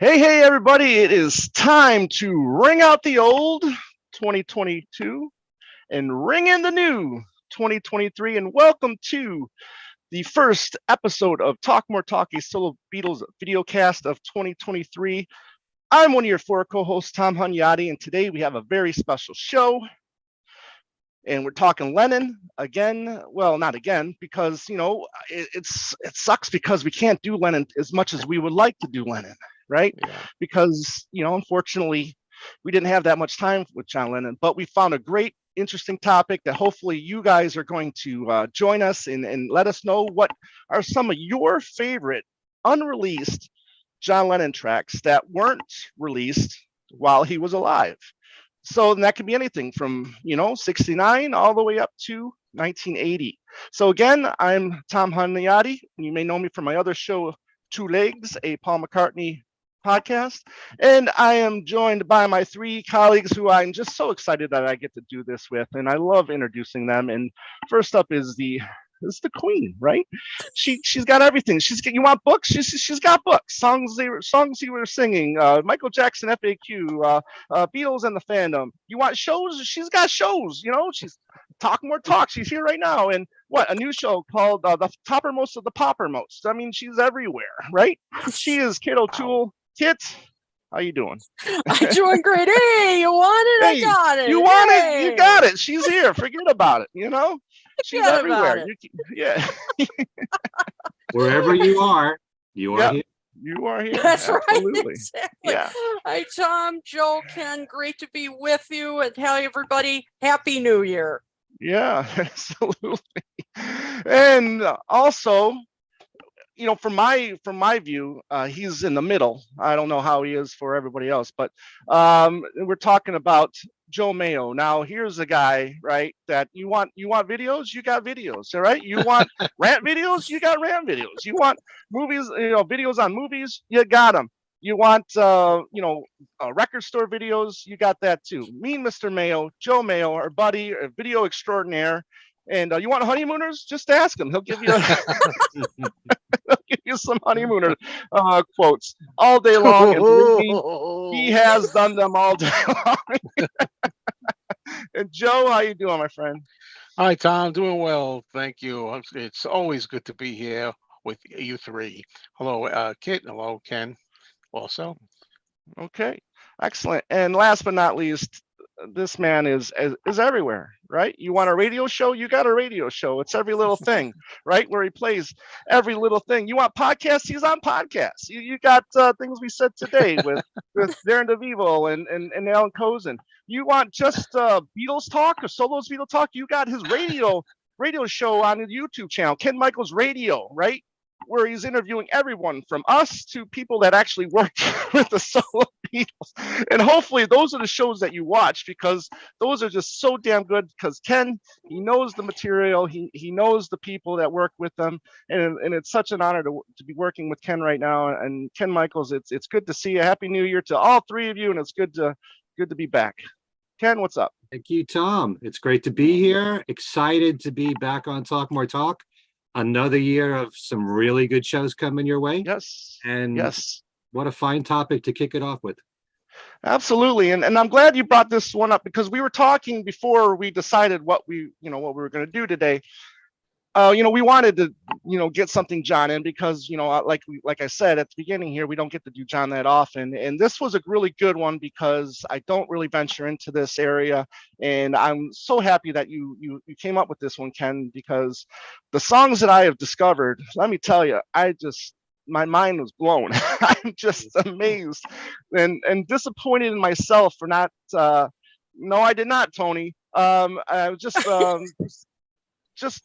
Hey, everybody, it is time to ring out the old 2022 and ring in the new 2023. And welcome to the first episode of Talk More Talk, a solo Beatles video cast of 2023. I'm one of your four co hosts, Tom Hunyadi, and today we have a very special show. And we're talking Lennon again. Well, not again, because it sucks because we can't do Lennon as much as we would like to do Lennon, right? Yeah. Because unfortunately, we didn't have that much time with John Lennon. But we found a great, interesting topic that hopefully you guys are going to join us and let us know what are some of your favorite unreleased John Lennon tracks that weren't released while he was alive. So that could be anything from 69 all the way up to 1980. So again, I'm Tom Hunyadi. You may know me from my other show, Two Legs, a Paul McCartney podcast, and I am joined by my three colleagues who I'm just so excited that I get to do this with, and I love introducing them. And first up is the queen, right? She's got everything. You want books? She's got books. Songs you were singing. Michael Jackson FAQ. Beatles and the fandom. You want shows? She's got shows. She's Talk More Talk. She's here right now, and a new show called The Toppermost of the Poppermost. I mean, she's everywhere, right? She is Kit O'Toole. Kit, how you doing? I'm doing great. Hey, you want it? Hey, I got it. You want it? You got it. She's here. Forget about it. She's Forget everywhere. about it. Yeah. Wherever you are Yep. here. You are here. That's Absolutely. right. Exactly. Yeah. Hi, Tom, Joe, Ken. Great to be with you and tell everybody Happy New Year. Yeah, absolutely. And also, from my view, he's in the middle. I don't know how he is for everybody else, but we're talking about Joe Mayo. Now, here's a guy, right? That you want videos, you got videos, all right? You want rant videos, you got rant videos. You want movies, videos on movies, you got them. You want record store videos, you got that too. Me and Mr. Mayo, Joe Mayo, our buddy, a video extraordinaire. And you want honeymooners? Just ask him. He'll give you he'll give you some honeymooner quotes all day long. And believe me, he has done them all day long. And Joe, how you doing, my friend? Hi, Tom. Doing well. Thank you. It's always good to be here with you three. Hello, Kit. Hello, Ken. Also. Okay, excellent. And last but not least, this man is everywhere, right? You want a radio show? You got a radio show. It's every little thing, right? Where he plays every little thing. You want podcasts? He's on podcasts. You got things we said today with Darren DeVivo and Alan Cozen. You want just Beatles talk or solos Beatles talk? You got his radio show on his YouTube channel, Ken Michaels Radio, right? Where he's interviewing everyone from us to people that actually work with the solo Beatles. And hopefully those are the shows that you watch, because those are just so damn good, because Ken, he knows the material, he knows the people that work with them, and it's such an honor to be working with Ken right now. And Ken Michaels, it's good to see you. Happy New Year to all three of you, and it's good to be back. Ken, what's up? Thank you, Tom. It's great to be here. Excited to be back on Talk More Talk. Another year of some really good shows coming your way. Yes. And yes. What a fine topic to kick it off with. Absolutely. And I'm glad you brought this one up, because we were talking before we decided what we were going to do today. We wanted to, get something John in, because, like I said at the beginning here, we don't get to do John that often. And this was a really good one, because I don't really venture into this area. And I'm so happy that you came up with this one, Ken, because the songs that I have discovered, let me tell you, my mind was blown. I'm just amazed and disappointed in myself for not, no, I did not, Tony. I was just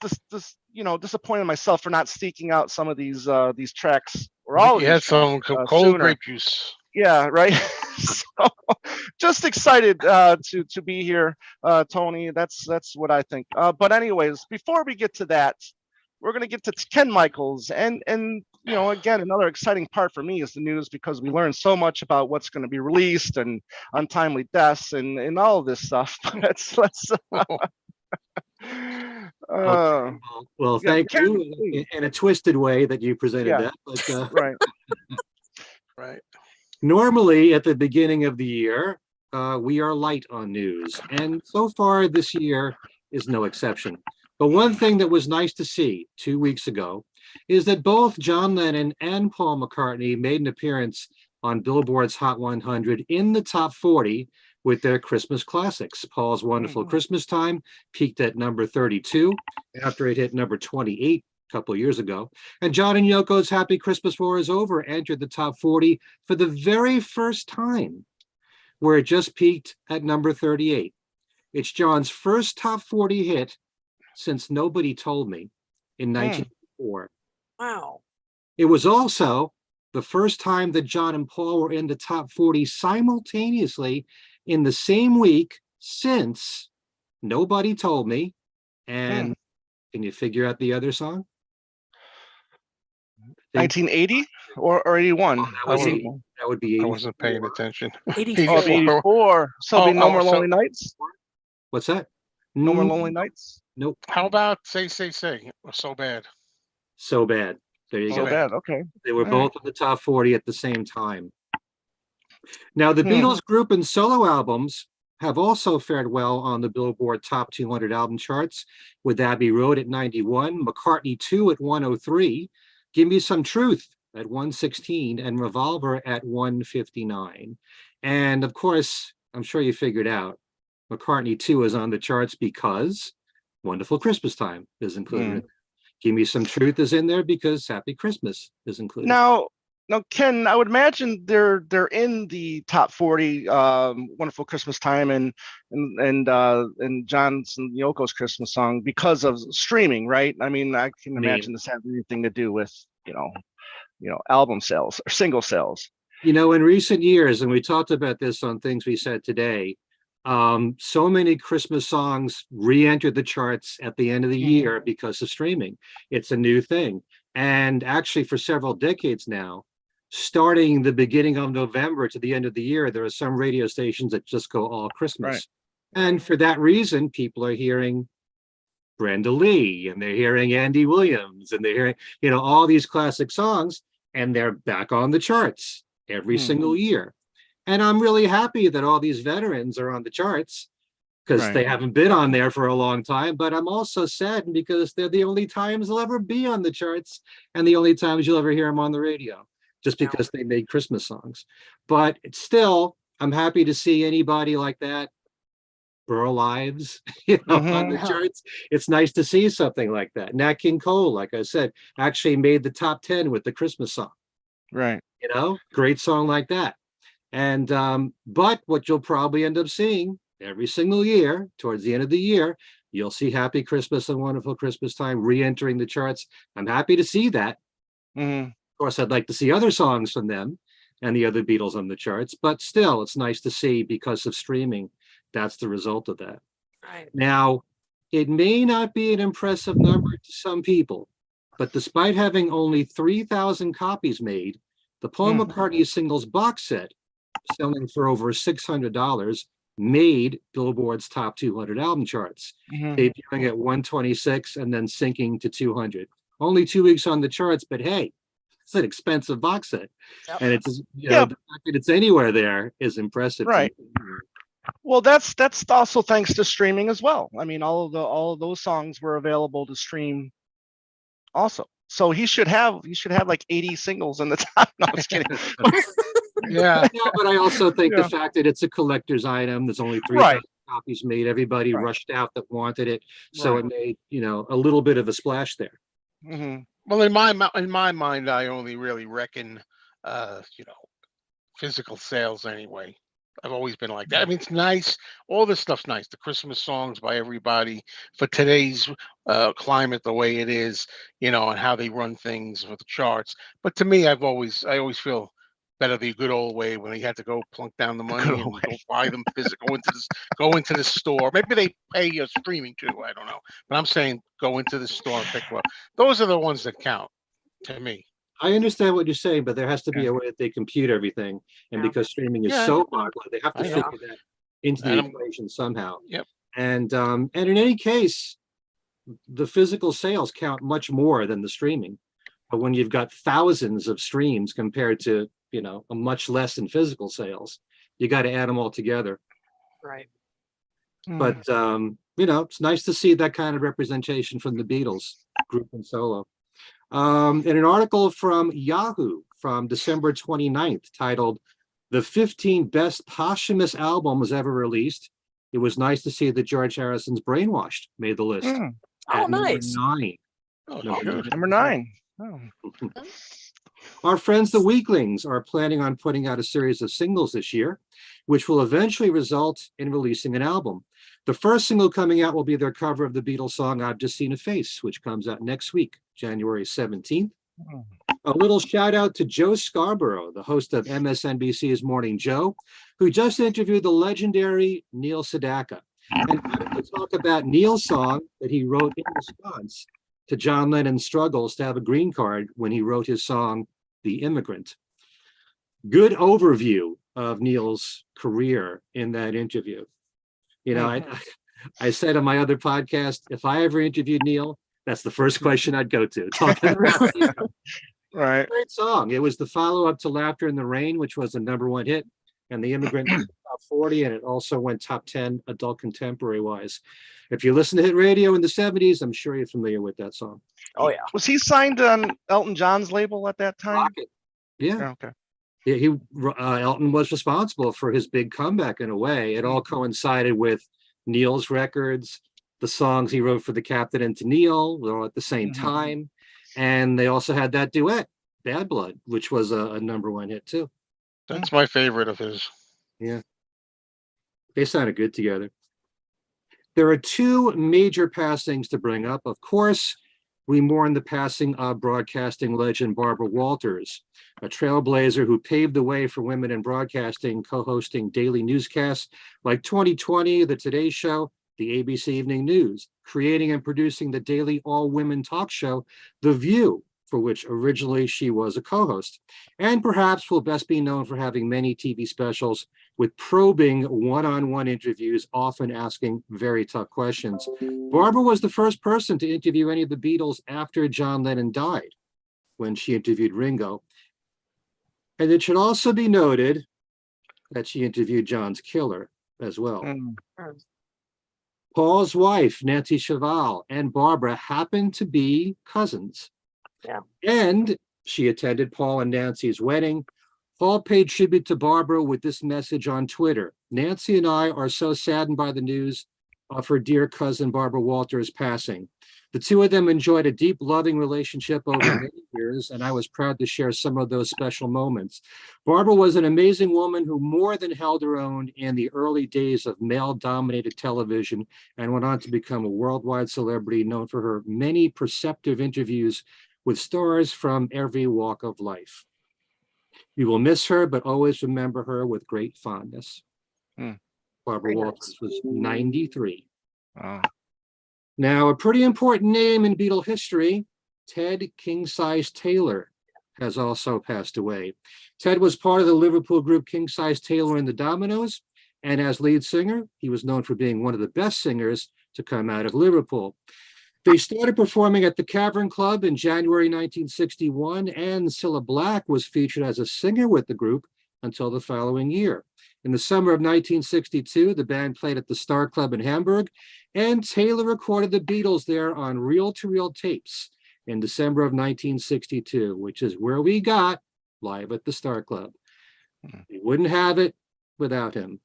disappointed in myself for not seeking out some of these tracks, or all of You had these some tracks, cold sooner. grape juice. Yeah, right. So, just excited to be here, Tony. That's what I think. But anyways, before we get to that, we're going to get to Ken Michaels, and again, another exciting part for me is the news, because we learned so much about what's going to be released and untimely deaths and all of this stuff. let's Well, thank you in a twisted way that you presented that. But, right. Right. Normally, at the beginning of the year, we are light on news, and so far this year is no exception. But one thing that was nice to see 2 weeks ago is that both John Lennon and Paul McCartney made an appearance on Billboard's Hot 100 in the top 40 with their Christmas classics. Paul's Wonderful Christmas Time peaked at number 32 after it hit number 28 a couple of years ago. And John and Yoko's Happy Christmas War Is Over entered the top 40 for the very first time, where it just peaked at number 38. It's John's first top 40 hit since Nobody Told Me in 1984. Wow. It was also the first time that John and Paul were in the top 40 simultaneously in the same week since Nobody Told Me. And can you figure out the other song? 1980 or 81? That would be 84. I wasn't paying attention. 84. 84. So it'll be No More Lonely Nights? What's that? No More Lonely Nights? Nope. How about Say, or So Bad? So Bad. There you So go. bad. Okay. They were All both in the top 40 at the same time. Now, the Beatles group and solo albums have also fared well on the Billboard Top 200 album charts, with Abbey Road at 91, McCartney 2 at 103, Give Me Some Truth at 116, and Revolver at 159. And of course, I'm sure you figured out, McCartney 2 is on the charts because Wonderful Christmas Time is included. Give Me Some Truth is in there because Happy Christmas is included. Now, Ken, I would imagine they're in the top 40, Wonderful Christmas Time and John's and Yoko's Christmas song because of streaming, right? I mean, I can imagine this having anything to do with, album sales or single sales. In recent years, and we talked about this on Things We Said Today, so many Christmas songs re-entered the charts at the end of the year because of streaming. It's a new thing. And actually, for several decades now, starting the beginning of November to the end of the year, there are some radio stations that just go all Christmas. Right. And for that reason, people are hearing Brenda Lee, and they're hearing Andy Williams, and they're hearing, all these classic songs, and they're back on the charts every single year. And I'm really happy that all these veterans are on the charts because they haven't been on there for a long time. But I'm also saddened because they're the only times they'll ever be on the charts and the only times you'll ever hear them on the radio, just because they made Christmas songs. But still, I'm happy to see anybody like that, Burl Ives, on the charts. It's nice to see something like that. Nat King Cole, like I said, actually made the top 10 with the Christmas song. Right. Great song like that. And but what you'll probably end up seeing every single year towards the end of the year, you'll see Happy Christmas and Wonderful Christmas Time re-entering the charts. I'm happy to see that. Of course, I'd like to see other songs from them and the other Beatles on the charts, but still, it's nice to see because of streaming. That's the result of that. Right. Now, it may not be an impressive number to some people, but despite having only 3,000 copies made, the Paul McCartney singles box set, selling for over $600, made Billboard's top 200 album charts, debuting at 126 and then sinking to 200. Only 2 weeks on the charts, but hey, it's an expensive box set. And it's the fact that it's anywhere there is impressive. Right. Well, that's also thanks to streaming as well. I mean, all of those songs were available to stream also. So he should have like 80 singles in the top. No, I'm just kidding. Yeah, but I also think the fact that it's a collector's item, there's only 3,000 copies made, everybody rushed out that wanted it, so it made a little bit of a splash there. Well, in my mind, I only really reckon physical sales anyway. I've always been like that. I mean, it's nice. All this stuff's nice. The Christmas songs by everybody for today's climate, the way it is, and how they run things for the charts. But to me, I always feel better the good old way when you had to go plunk down the money and go buy them physical, go into the store. Maybe they pay you streaming too. I don't know. But I'm saying go into the store and pick one. Those are the ones that count to me. I understand what you're saying, but there has to be a way that they compute everything. And because streaming is so popular, they have to figure that into the equation somehow. Yep. And in any case, the physical sales count much more than the streaming. But when you've got thousands of streams compared to, much less in physical sales. You got to add them all together. Right. But it's nice to see that kind of representation from the Beatles, group and solo. In an article from Yahoo from December 29th, titled "The 15 Best Posthumous Albums Ever Released," it was nice to see that George Harrison's "Brainwashed" made the list. Oh, At nice. number 9. Oh, Number Number 9. Oh. Our friends the Weaklings are planning on putting out a series of singles this year, which will eventually result in releasing an album. The first single coming out will be their cover of the Beatles song "I've Just Seen a Face," which comes out next week, January 17th. A little shout out to Joe Scarborough, the host of MSNBC's Morning Joe, who just interviewed the legendary Neil Sedaka. And to talk about Neil's song that he wrote in response to John Lennon's struggles to have a green card when he wrote his song, "The Immigrant." Good overview of Neil's career in that interview. I said on my other podcast, if I ever interviewed Neil, that's the first question I'd go to. Talking about Right. great song. It was the follow-up to "Laughter in the Rain," which was a #1 hit, and "The Immigrant" was top 40, and it also went top 10 adult contemporary wise. If you listen to hit radio in the 70s, I'm sure you're familiar with that song. Oh, yeah. Was he signed on Elton John's label at that time? Rocket. Yeah. Okay. Yeah, Elton was responsible for his big comeback in a way. It all coincided with Neil's records, the songs he wrote for the Captain and to Neil were all at the same time. And they also had that duet, "Bad Blood," which was a #1 hit too. That's my favorite of his. Yeah. They sounded good together. There are 2 major passings to bring up. Of course, we mourn the passing of broadcasting legend Barbara Walters, a trailblazer who paved the way for women in broadcasting, co-hosting daily newscasts like 2020, The Today Show, the ABC Evening News, creating and producing the daily all-women talk show, The View, for which originally she was a co-host, and perhaps will best be known for having many TV specials with probing one-on-one interviews, often asking very tough questions. Barbara was the first person to interview any of the Beatles after John Lennon died, when she interviewed Ringo. And it should also be noted that she interviewed John's killer as well. Paul's wife, Nancy Cheval, and Barbara happened to be cousins. Yeah. And she attended Paul and Nancy's wedding. Paul paid tribute to Barbara with this message on Twitter: "Nancy and I are so saddened by the news of her dear cousin Barbara Walters passing. The two of them enjoyed a deep, loving relationship over many years, and I was proud to share some of those special moments. Barbara was an amazing woman who more than held her own in the early days of male-dominated television and went on to become a worldwide celebrity known for her many perceptive interviews with stars from every walk of life. We will miss her, but always remember her with great fondness." Barbara Very Walters was 93. Wow. Now, a pretty important name in Beatle history, Ted King Size Taylor, has also passed away. Ted was part of the Liverpool group King Size Taylor and the Dominoes, and as lead singer, he was known for being one of the best singers to come out of Liverpool. They started performing at the Cavern Club in January 1961, and Cilla Black was featured as a singer with the group until the following year. In the summer of 1962, the band played at the Star Club in Hamburg, and Taylor recorded the Beatles there on reel-to-reel tapes in December of 1962, which is where we got Live at the Star Club. We wouldn't have it without him.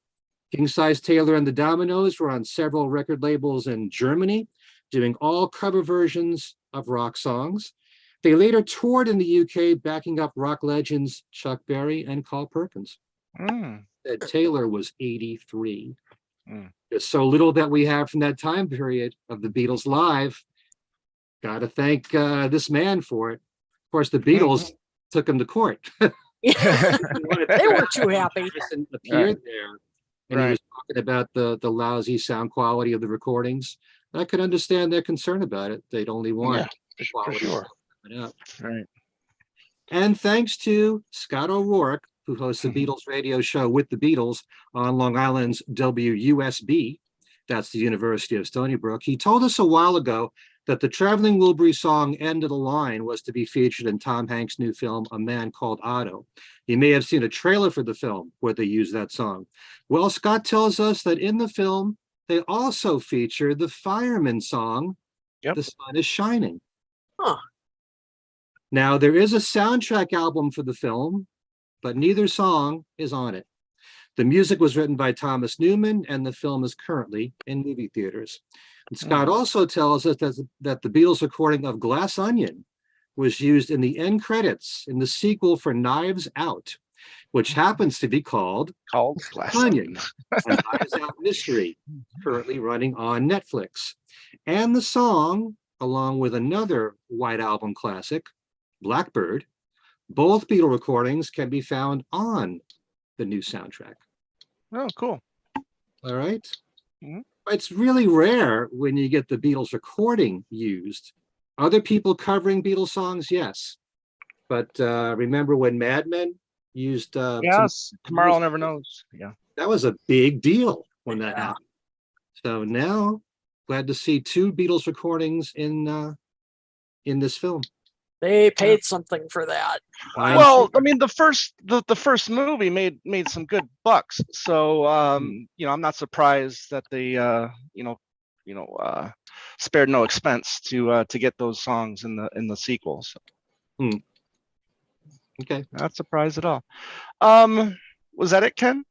King Size Taylor and the Dominoes were on several record labels in Germany, doing all cover versions of rock songs. They later toured in the UK, backing up rock legends Chuck Berry and Carl Perkins. Ted Taylor was 83. There's so little that we have from that time period of the Beatles live. Got to thank this man for it. Of course, the Beatles took him to court. They weren't too happy. Harrison appeared there, and he was talking about the lousy sound quality of the recordings. I could understand their concern about it. They'd only want for sure. Right. And thanks to Scott O'Rourke, who hosts the Beatles radio show with the Beatles on Long Island's WUSB, that's the University of Stony Brook. He told us a while ago that the Traveling Wilbury song End of the Line was to be featured in Tom Hanks' new film, A Man Called Otto. You may have seen a trailer for the film where they use that song. Well, Scott tells us that in the film, they also feature the Fireman song, Yep. The Sun is Shining. Huh. Now, there is a soundtrack album for the film, but neither song is on it. The music was written by Thomas Newman, and the film is currently in movie theaters. And Scott also tells us that the Beatles recording of Glass Onion was used in the end credits in the sequel for Knives Out, which happens to be called Glass Onion, a Knives Out mystery, currently running on Netflix. And the song, along with another White Album classic, Blackbird, both Beatle recordings can be found on the new soundtrack. Oh, cool. All right. Mhm. It's really rare when you get the Beatles recording used. Other people covering Beatles songs, yes. But remember when Mad Men used Yes, Tomorrow Never Knows. Yeah. that was a big deal when that happened. So now, glad to see two Beatles recordings in this film. They paid something for that. Well, I mean, the first movie made some good bucks, so you know, I'm not surprised that they spared no expense to get those songs in the sequels. Okay, Not surprised at all. Was that it, Ken?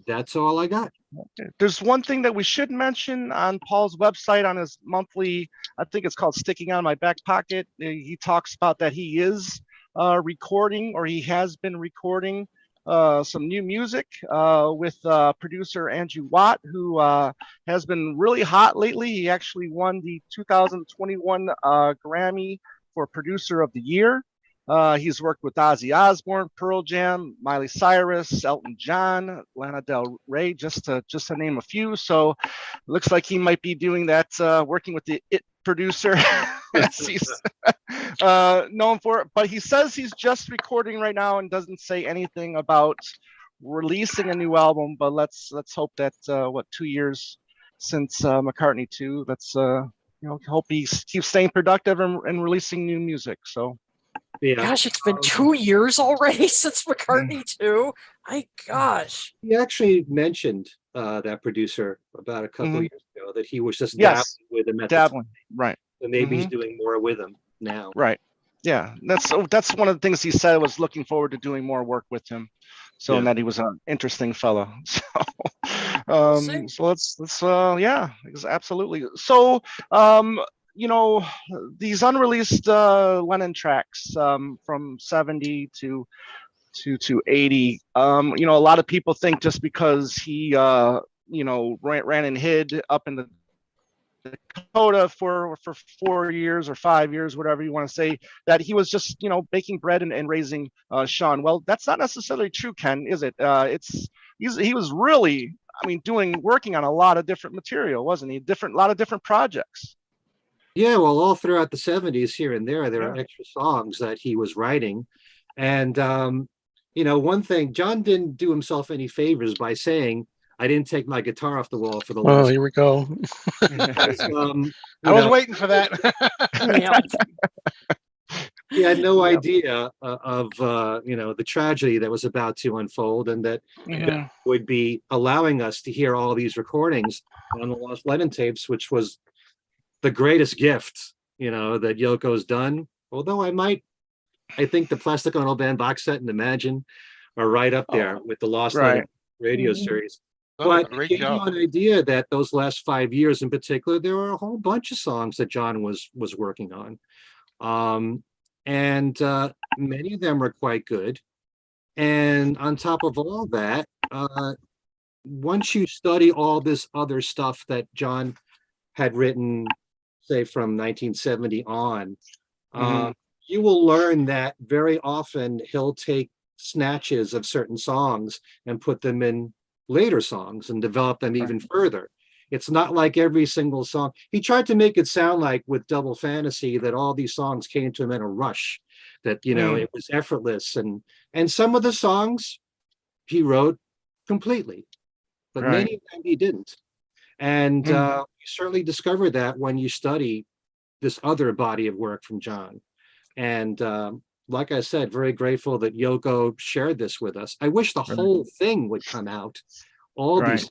that's all I got. Okay. There's one thing that we should mention on Paul's website on his monthly, I think it's called Sticking Out of My Back Pocket. He talks about that he is recording, or he has been recording some new music with producer Andrew Watt, who has been really hot lately. He actually won the 2021 Grammy for Producer of the Year. He's worked with Ozzy Osbourne, Pearl Jam, Miley Cyrus, Elton John, Lana Del Rey, just to name a few. So it looks like he might be doing that, working with the IT producer as he's known for it. But he says he's just recording right now and doesn't say anything about releasing a new album. But let's hope that 2 years since McCartney 2, let's hope he keeps staying productive and releasing new music. So. Yeah. Gosh, it's been 2 years already since McCartney 2. My gosh. He actually mentioned that producer about a couple of years ago that he was just Yes. dabbling with him at Dabbling, right. So maybe he's doing more with him now. Right. Yeah. That's one of the things he said, was looking forward to doing more work with him. So, and that he was an interesting fellow. So let's yeah, absolutely. So these unreleased Lennon tracks from 70 to 80, a lot of people think just because he ran and hid up in the Dakota for 4 years or 5 years, whatever you want to say, that he was just baking bread and raising Sean. Well, that's not necessarily true, Ken, is it? He was really, working on a lot of different material, wasn't he? A lot of different projects. Yeah, well, all throughout the 70s, here and there are extra songs that he was writing. And, one thing, John didn't do himself any favors by saying, I didn't take my guitar off the wall for the last. Oh, here we go. I was waiting for that. He had no idea of the tragedy that was about to unfold, and that would be allowing us to hear all these recordings on the Lost Lennon tapes, which was the greatest gift, that Yoko's done. Although I think the Plastic Ono Band box set and Imagine are right up there with the Lost Lennon radio series. But it gave you an idea that those last 5 years in particular, there were a whole bunch of songs that John was working on. And many of them were quite good. And on top of all that, once you study all this other stuff that John had written, say from 1970 on, you will learn that very often he'll take snatches of certain songs and put them in later songs and develop them even further. It's not like every single song. He tried to make it sound like with Double Fantasy that all these songs came to him in a rush, that it was effortless, and some of the songs he wrote completely, but many of them he didn't. And you certainly discover that when you study this other body of work from John. And like I said, very grateful that Yoko shared this with us. I wish the whole thing would come out, all these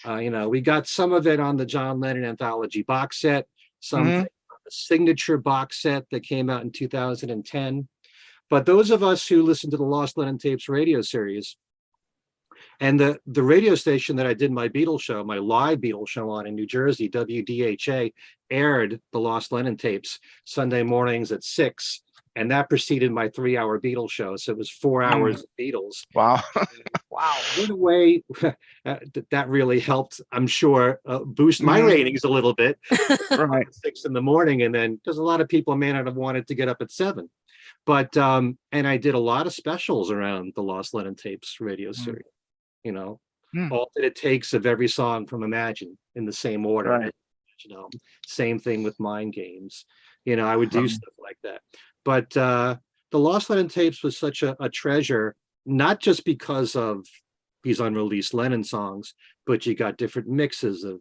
songs. We got some of it on the John Lennon anthology box set, some on the signature box set that came out in 2010. But those of us who listened to the Lost Lennon Tapes radio series, and the radio station that I did my Beatles show, my live Beatles show on in New Jersey, WDHA, aired the Lost Lennon Tapes Sunday mornings at 6, and that preceded my 3-hour Beatles show. So it was 4 hours of Beatles. Wow. Wow. In a way, that really helped, I'm sure, boost my ratings a little bit. Right. 6 in the morning, and then because a lot of people may not have wanted to get up at 7. But and I did a lot of specials around the Lost Lennon Tapes radio series. All that it takes of every song from Imagine in the same order. Right. Same thing with Mind Games. I would do stuff like that. But the Lost Lennon Tapes was such a treasure, not just because of these unreleased Lennon songs, but you got different mixes of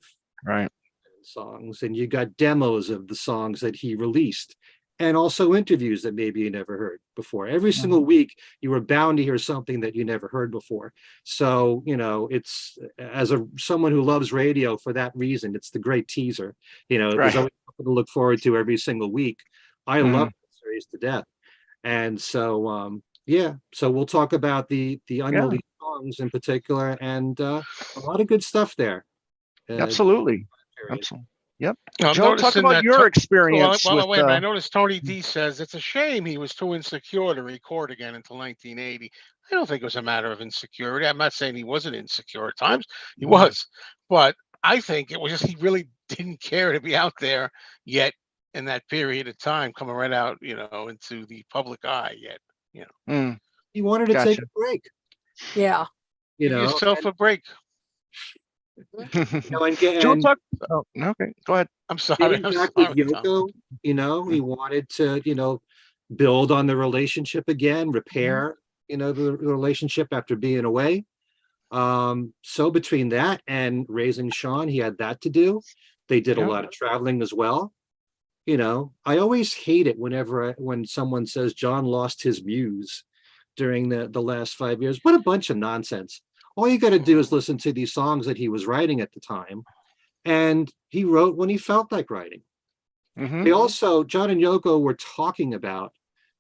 songs, and you got demos of the songs that he released, and also interviews that maybe you never heard before. Every single week, you were bound to hear something that you never heard before. So, it's, as someone who loves radio for that reason, it's the great teaser. There's always something to look forward to every single week. I love the series to death. And so, so we'll talk about the unreleased songs in particular, and a lot of good stuff there. Absolutely. Yep. I'm Joe, talk noticing about that your experience Well, with. wait a minute. I noticed Tony D says it's a shame he was too insecure to record again until 1980. I don't think it was a matter of insecurity. I'm not saying he wasn't insecure at times. He was, but I think it was just he really didn't care to be out there yet in that period of time, coming right out, into the public eye yet. He wanted to take a break. Yeah. Give yourself a break. Joe, talk. Oh, okay, go ahead. I'm sorry. Getting back with Yoko, he wanted to, build on the relationship again, repair, the relationship after being away. So between that and raising Sean, he had that to do. They did a lot of traveling as well. I always hate it when someone says John lost his muse during the last 5 years. What a bunch of nonsense. All you got to do is listen to these songs that he was writing at the time. And he wrote when he felt like writing. They also, John and Yoko were talking about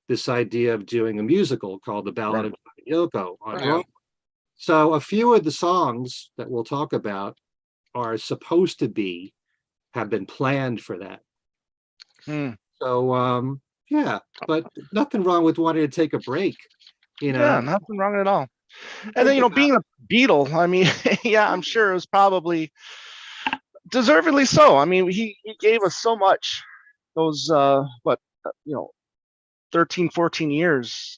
this idea of doing a musical called The Ballad of John and Yoko on Broadway. So a few of the songs that we'll talk about are supposed to have been planned for that. So, but nothing wrong with wanting to take a break. Yeah, nothing wrong at all. And then, being a Beatle, I mean, I'm sure it was probably deservedly so. I mean, he gave us so much those, 13, 14 years,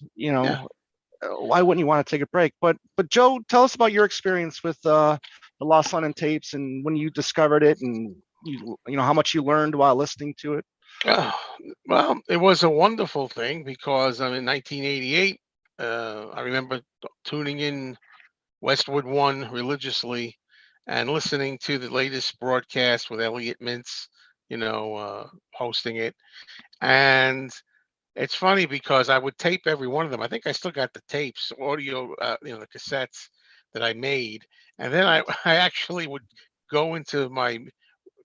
why wouldn't you want to take a break? But Joe, tell us about your experience with the Lost Lennon Tapes and when you discovered it, and how much you learned while listening to it. Well, it was a wonderful thing because in 1988, I remember tuning in Westwood One religiously and listening to the latest broadcast with Elliot Mintz, hosting it. And it's funny because I would tape every one of them. I think I still got the tapes, audio, the cassettes that I made. And then I actually would go into my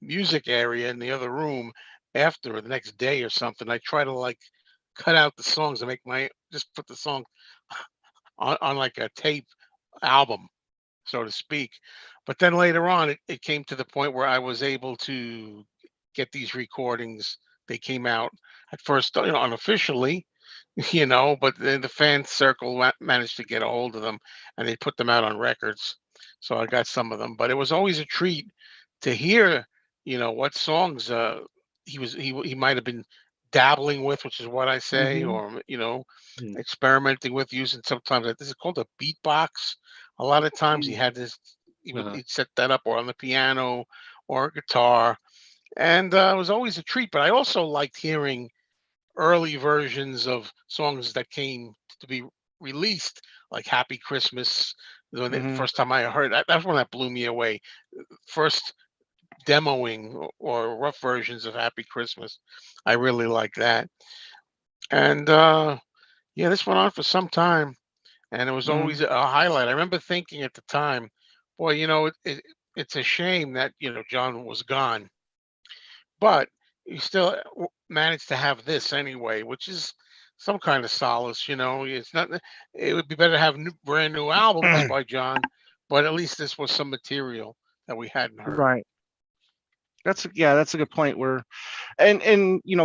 music area in the other room after, the next day or something. I try to cut out the songs and just put the song on like a tape album, so to speak. But then later on, it came to the point where I was able to get these recordings. They came out at first, unofficially, but then the fan circle managed to get a hold of them, and they put them out on records. So I got some of them, but it was always a treat to hear, what songs he might have been dabbling with, which is what I say, or experimenting with, using sometimes this is called a beatbox. A lot of times he had this, he'd set that up or on the piano or guitar, and it was always a treat. But I also liked hearing early versions of songs that came to be released, like Happy Christmas. The first time I heard that, that's when that blew me away. First demoing or rough versions of Happy Christmas. I really like that. And yeah, this went on for some time, and it was Mm, always a highlight. I remember thinking at the time, boy, it's a shame that John was gone, but you still managed to have this anyway, which is some kind of solace. It's not. It would be better to have brand new albums by John, but at least this was some material that we hadn't heard. right. That's a good point. And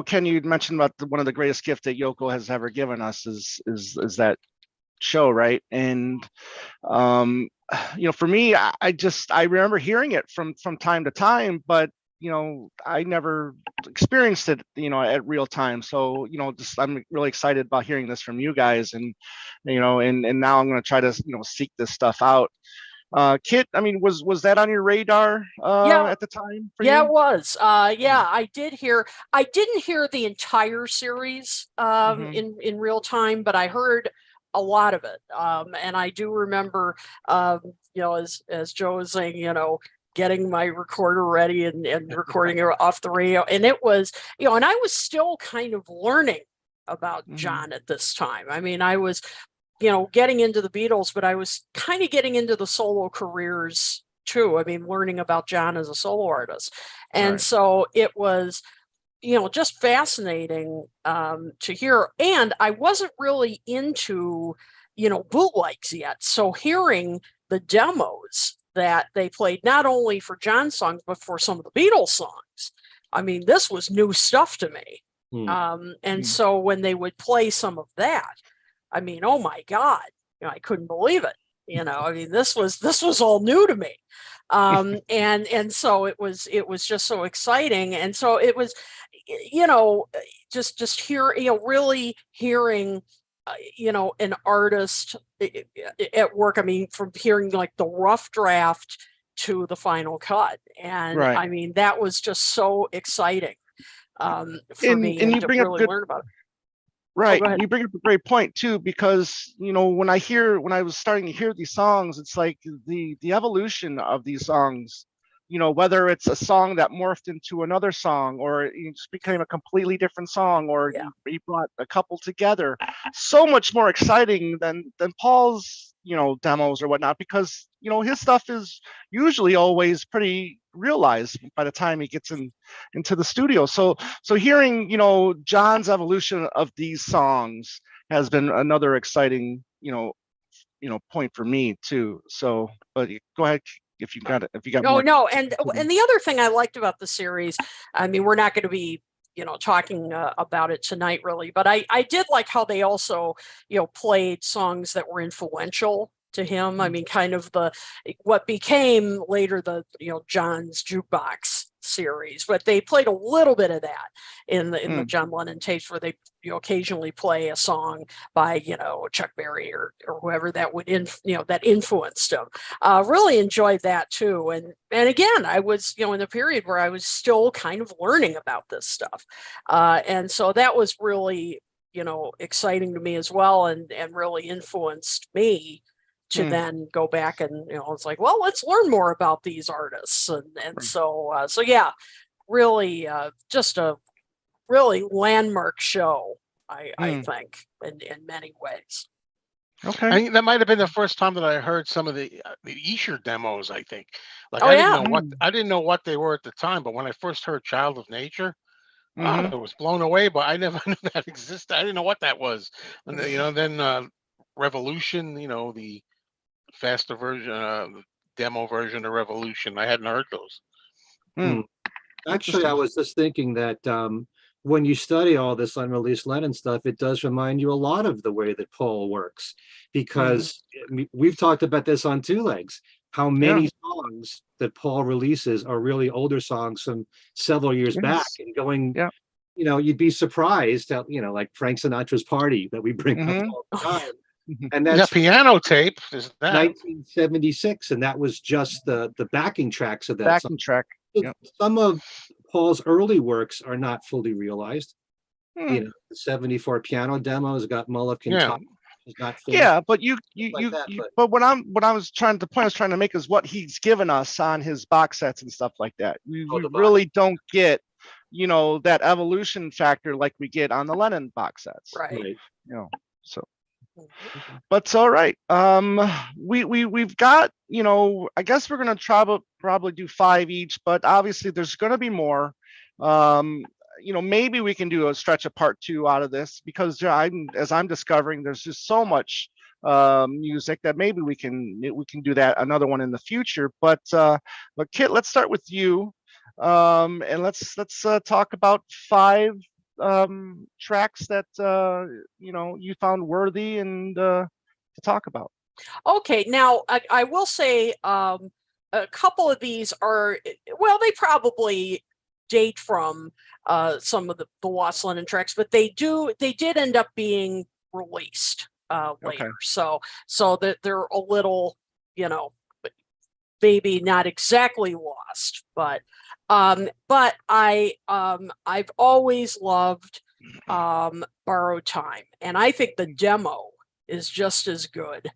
Ken, you mentioned about one of the greatest gift that Yoko has ever given us is that show, right? And um, for me, I remember hearing it from time to time, but I never experienced it, at real time. So, just I'm really excited about hearing this from you guys, and and now I'm going to try to seek this stuff out. Kit, I mean, was that on your radar Yeah, at the time for yeah, you? it was. Yeah, I did hear. I didn't hear the entire series Hmm. in real time, but I heard a lot of it. And I do remember, as Joe was saying, getting my recorder ready and recording it off the radio. And it was, and I was still kind of learning about Hmm. John at this time. I mean, I was, getting into the Beatles, but I was kind of getting into the solo careers too. I mean, learning about John as a solo artist. And Right. so it was, just fascinating to hear. And I wasn't really into, bootlegs yet. So hearing the demos that they played, not only for John songs, but for some of the Beatles songs, I mean, this was new stuff to me. Hmm. And Mm. so when they would play some of that, I mean, oh my God, I couldn't believe it. I mean, this was all new to me. And so it was just so exciting. And so it was, just hear, really hearing, an artist at work. I mean, from hearing like the rough draft to the final cut. And Right. I mean, that was just so exciting for me And and you to bring up really good. learn about it. Oh, Right. go ahead. You bring up a great point too, because when I was starting to hear these songs, it's like the evolution of these songs, whether it's a song that morphed into another song, or it just became a completely different song, or Yeah. he brought a couple together, so much more exciting than Paul's, demos or whatnot, because his stuff is usually always pretty realized by the time he gets into the studio. So hearing, John's evolution of these songs has been another exciting, point for me too. So, but go ahead if you got it, if you got No, more. no, and the other thing I liked about the series, I mean, we're not going to be, talking about it tonight, really, but I did like how they also, played songs that were influential to him. I mean, kind of what became later the, John's Jukebox series, but they played a little bit of that in the Mm, John Lennon tapes, where they occasionally play a song by Chuck Berry or whoever that would that influenced him. Really enjoyed that too. And again, I was, in the period where I was still kind of learning about this stuff. And so that was really, exciting to me as well, and really influenced me to mm, then go back and, it's like, well, let's learn more about these artists. And right. so yeah, really just a really landmark show, I Mm, think, in many ways. I okay. think that might have been the first time that I heard some of the Escher demos. I think, like Oh yeah. Mm, I didn't know what they were at the time, but when I first heard "Child of Nature," hmm. I was blown away. But I never knew that existed. I didn't know what that was. And then Revolution, the faster version, demo version of Revolution. I hadn't heard those. Mm, Hmm. Actually, I interesting. was just thinking that when you study all this unreleased Lennon stuff, it does remind you a lot of the way that Paul works, Hmm. because we've talked about this on Two Legs, how Yeah. many songs that Paul releases are really older songs from several years back, Yes. and going, Yeah. you'd be surprised how, like Frank Sinatra's Party that we bring up Hmm. all the Oh yeah. time. And That that's piano tape is that. 1976, and that was just the backing tracks of that song. Backing track. So Yep. some of Paul's early works are not fully realized. Mm, The 74 piano demos got Mullican Yeah, top It's not finished Yeah, but like that, but but what I was trying the point I was trying to make is what he's given us on his box sets and stuff like that. We the box. really don't get, that evolution factor like we get on the Lennon box sets. Right. right. So Mhm. but it's all right. We've got, I guess we're gonna probably do 5 each, but obviously there's gonna be more. Maybe we can do a stretch of part 2 out of this because as I'm discovering, there's just so much music that maybe we can do that another one in the future. But Kit, let's start with you, and let's talk about 5 tracks that you found worthy and to talk about. Okay, now I will say a couple of these are, well, they probably date from some of the Lost Lennon tracks, but they did end up being released later. Okay. So that they're a little, maybe not exactly lost, but I've always loved Borrowed Time, and I think the demo is just as good.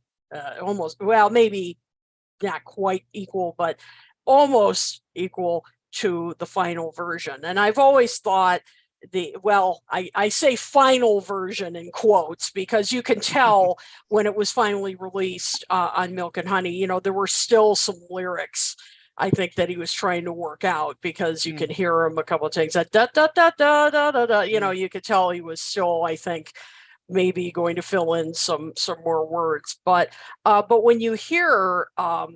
Almost, well, maybe not quite equal, but almost equal to the final version. And I've always thought I say final version in quotes because you can tell when it was finally released on Milk and Honey, there were still some lyrics I think that he was trying to work out because you can hear him a couple of times. Da da da da da da da. You could tell he was still, I think, maybe going to fill in some more words. But when you hear the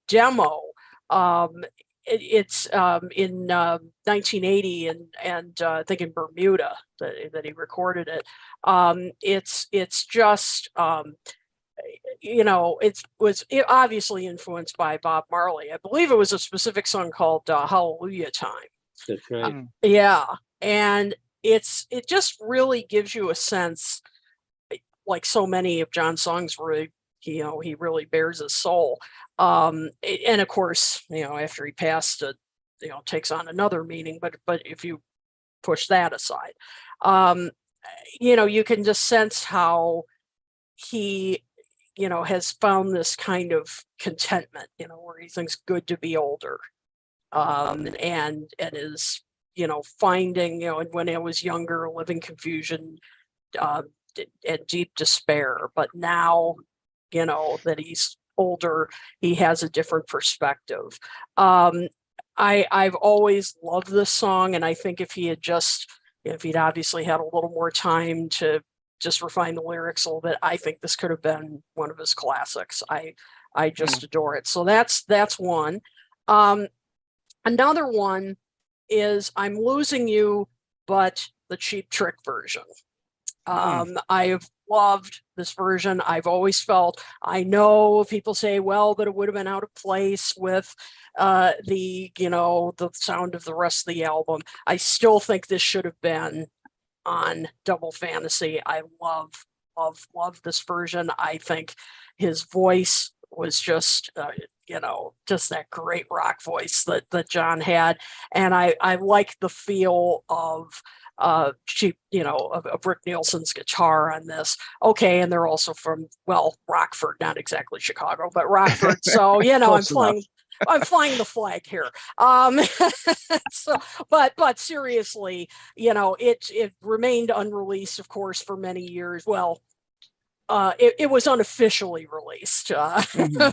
demo, it's in 1980 and I think in Bermuda that he recorded it. It's just it was obviously influenced by Bob Marley. I believe it was a specific song called Hallelujah Time. That's right. Yeah, and it just really gives you a sense, like so many of John's songs, where he really bears his soul. And of course, after he passed, it takes on another meaning. But if you push that aside, you can just sense how he has found this kind of contentment, where he thinks good to be older, and is finding, and when I was younger, living confusion and deep despair. But now, that he's older, he has a different perspective. I've always loved this song, and I think if he'd obviously had a little more time to just refine the lyrics a little bit, I think this could have been one of his classics. I just adore it. So that's one. Another one is I'm Losing You, but the Cheap Trick version. I've loved this version. I've always felt, I know people say, well, that it would have been out of place with the sound of the rest of the album. I still think this should have been on Double Fantasy. I love this version. I think his voice was just just that great rock voice that John had, and I like the feel of cheap, of Rick Nielsen's guitar on this. Okay, and they're also from Rockford, not exactly Chicago, but Rockford. So I'm flying the flag here. But seriously, it remained unreleased, of course, for many years. Well, it was unofficially released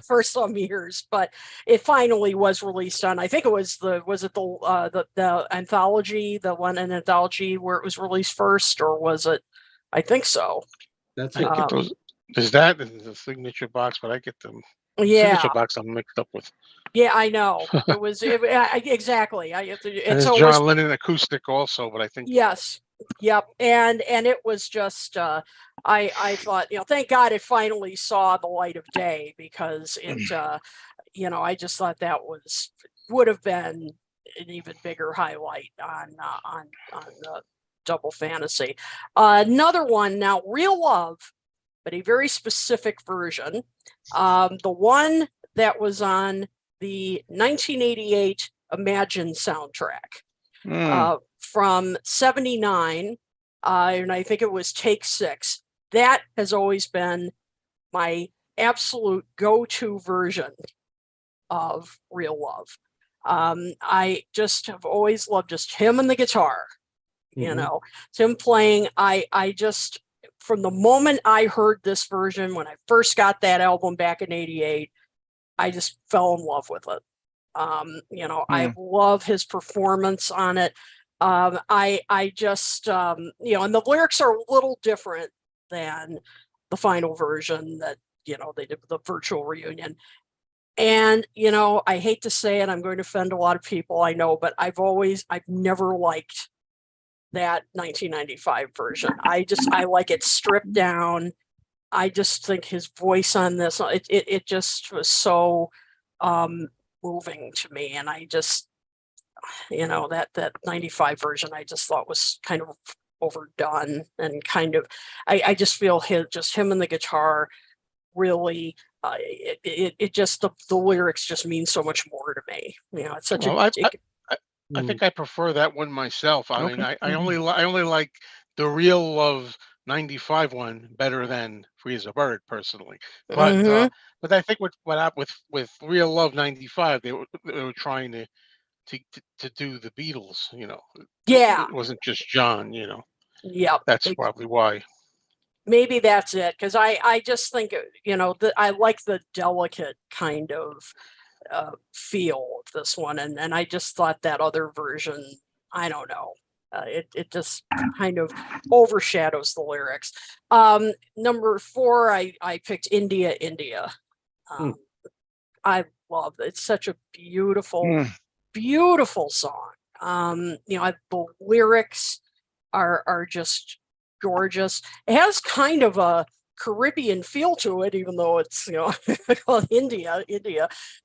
for some years, but it finally was released on, I think it was the anthology, the Lennon anthology, where it was released first, or was it? I think so. That's I it. get those. There's that in the signature box, but I get them. Yeah. Signature box I'm mixed up with. Yeah, I know. It was exactly. And it's John Lennon acoustic also, but I think yes. Yep. And it was just I thought, thank God it finally saw the light of day, because it I just thought that would have been an even bigger highlight on Double Fantasy. Another one now, Real Love, but a very specific version. The one that was on the 1988 Imagine soundtrack. From 79, and I think it was take 6. that has always been my absolute go-to version of Real Love. I just have always loved just him and the guitar, you know, it's him playing. I just, from the moment I heard this version, when I first got that album back in '88, I just fell in love with it. You know, I love his performance on it. I just, you know, and the lyrics are a little different than the final version that, you know, they did the virtual reunion. And, you know, I hate to say it, I'm going to offend a lot of people, I know, but I've never liked that 1995 version. I like it stripped down. I just think his voice on this, it just was so moving to me. And I just, you know, that 95 version I just thought was kind of overdone, and kind of, I just feel him and the guitar really, it just, the lyrics just mean so much more to me. You know, it's such I think I prefer that one myself. I mean, I only like the Real Love '95 one better than Free as a Bird personally. But I think what happened with Real Love '95, they were trying to do the Beatles, you know. Yeah. It wasn't just John, you know. Yep. That's probably why. Maybe that's it, because I just think, you know, that I like the delicate kind of feel of this one, and I just thought that other version, I don't know, it just kind of overshadows the lyrics. Number 4, I picked India. I love it. It's such a beautiful song. You know, the lyrics are just gorgeous. It has kind of a Caribbean feel to it, even though it's, you know, called India,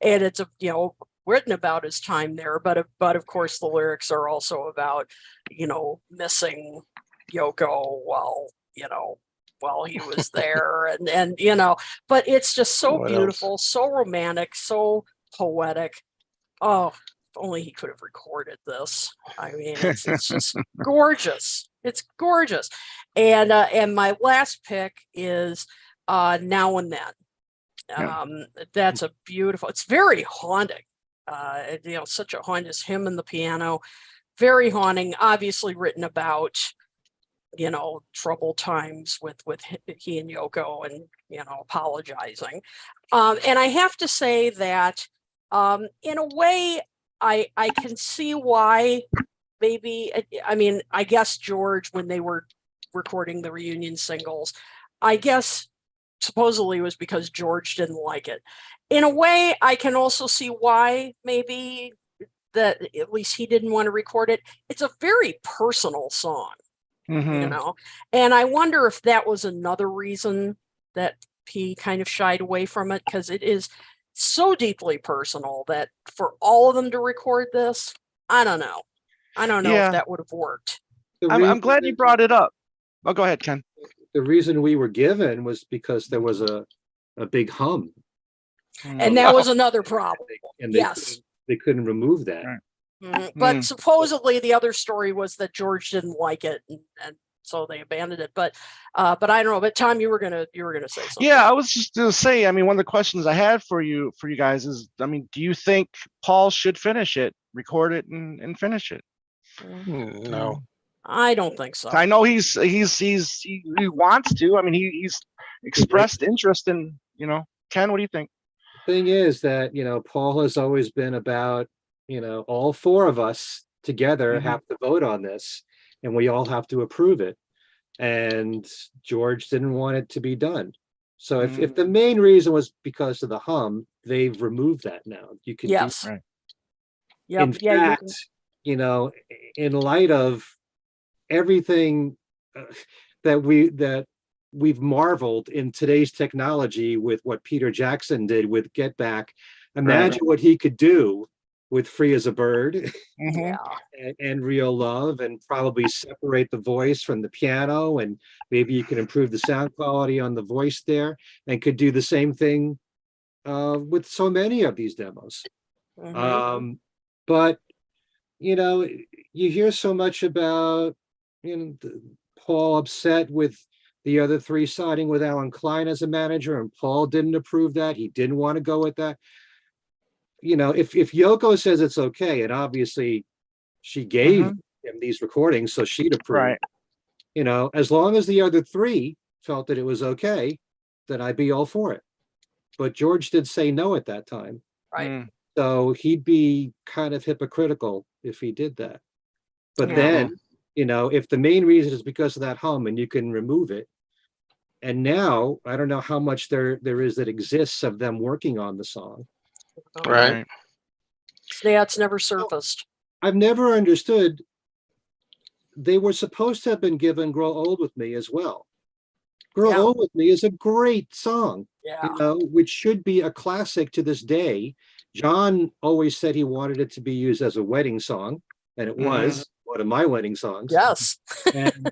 and it's, you know, written about his time there. But of course, the lyrics are also about, you know, missing Yoko while he was there, and you know. But it's just so beautiful, so romantic, so poetic. Oh, if only he could have recorded this. I mean, it's just gorgeous. It's gorgeous. And my last pick is Now and Then. That's a beautiful, it's very haunting. You know, such a haunting, just him and the piano, very haunting, obviously written about, you know, troubled times with he and Yoko, and, you know, apologizing. And I have to say that in a way, I can see why. Maybe, I mean, I guess George, when they were recording the reunion singles, I guess supposedly it was because George didn't like it. In a way, I can also see why, maybe, that at least he didn't want to record it. It's a very personal song, you know, and I wonder if that was another reason that he kind of shied away from it, because it is so deeply personal that for all of them to record this, I don't know if that would have worked. I'm glad you brought it up. Oh, go ahead, Ken. The reason we were given was because there was a big hum. And that was another problem. And yes. They couldn't remove that. Right. But supposedly the other story was that George didn't like it, and so they abandoned it. But I don't know. But Tom, you were gonna say something. Yeah, I was just gonna say. I mean, one of the questions I had for you guys is, I mean, do you think Paul should finish it, record it, and finish it? No, I don't think so. I know he wants to. I mean, he's expressed interest in, you know. Ken, what do you think? The thing is that, you know, Paul has always been about, you know, all 4 of us together have to vote on this, and we all have to approve it. And George didn't want it to be done. So if the main reason was because of the hum, they've removed that now. You can right. Yep. In fact, you know, in light of everything that we've marveled in today's technology with what Peter Jackson did with Get Back, imagine what he could do with Free as a Bird and Real Love, and probably separate the voice from the piano, and maybe you can improve the sound quality on the voice there, and could do the same thing with so many of these demos. But, you know, you hear so much about, you know, Paul upset with the other three siding with Alan Klein as a manager, and Paul didn't approve that. He didn't want to go with that. You know, if Yoko says it's okay, and obviously she gave him these recordings, so she'd approve. Right. You know, as long as the other three felt that it was okay, then I'd be all for it. But George did say no at that time. Right. Mm. So he'd be kind of hypocritical if he did that. But Yeah. then, you know, if the main reason is because of that hum and you can remove it, and now I don't know how much there is that exists of them working on the song. Right. Yeah, it's never surfaced. I've never understood. They were supposed to have been given Grow Old With Me as well. Grow Yeah. Old With Me is a great song, Yeah. you know, which should be a classic to this day. John always said he wanted it to be used as a wedding song, and it was one of my wedding songs. Yes. And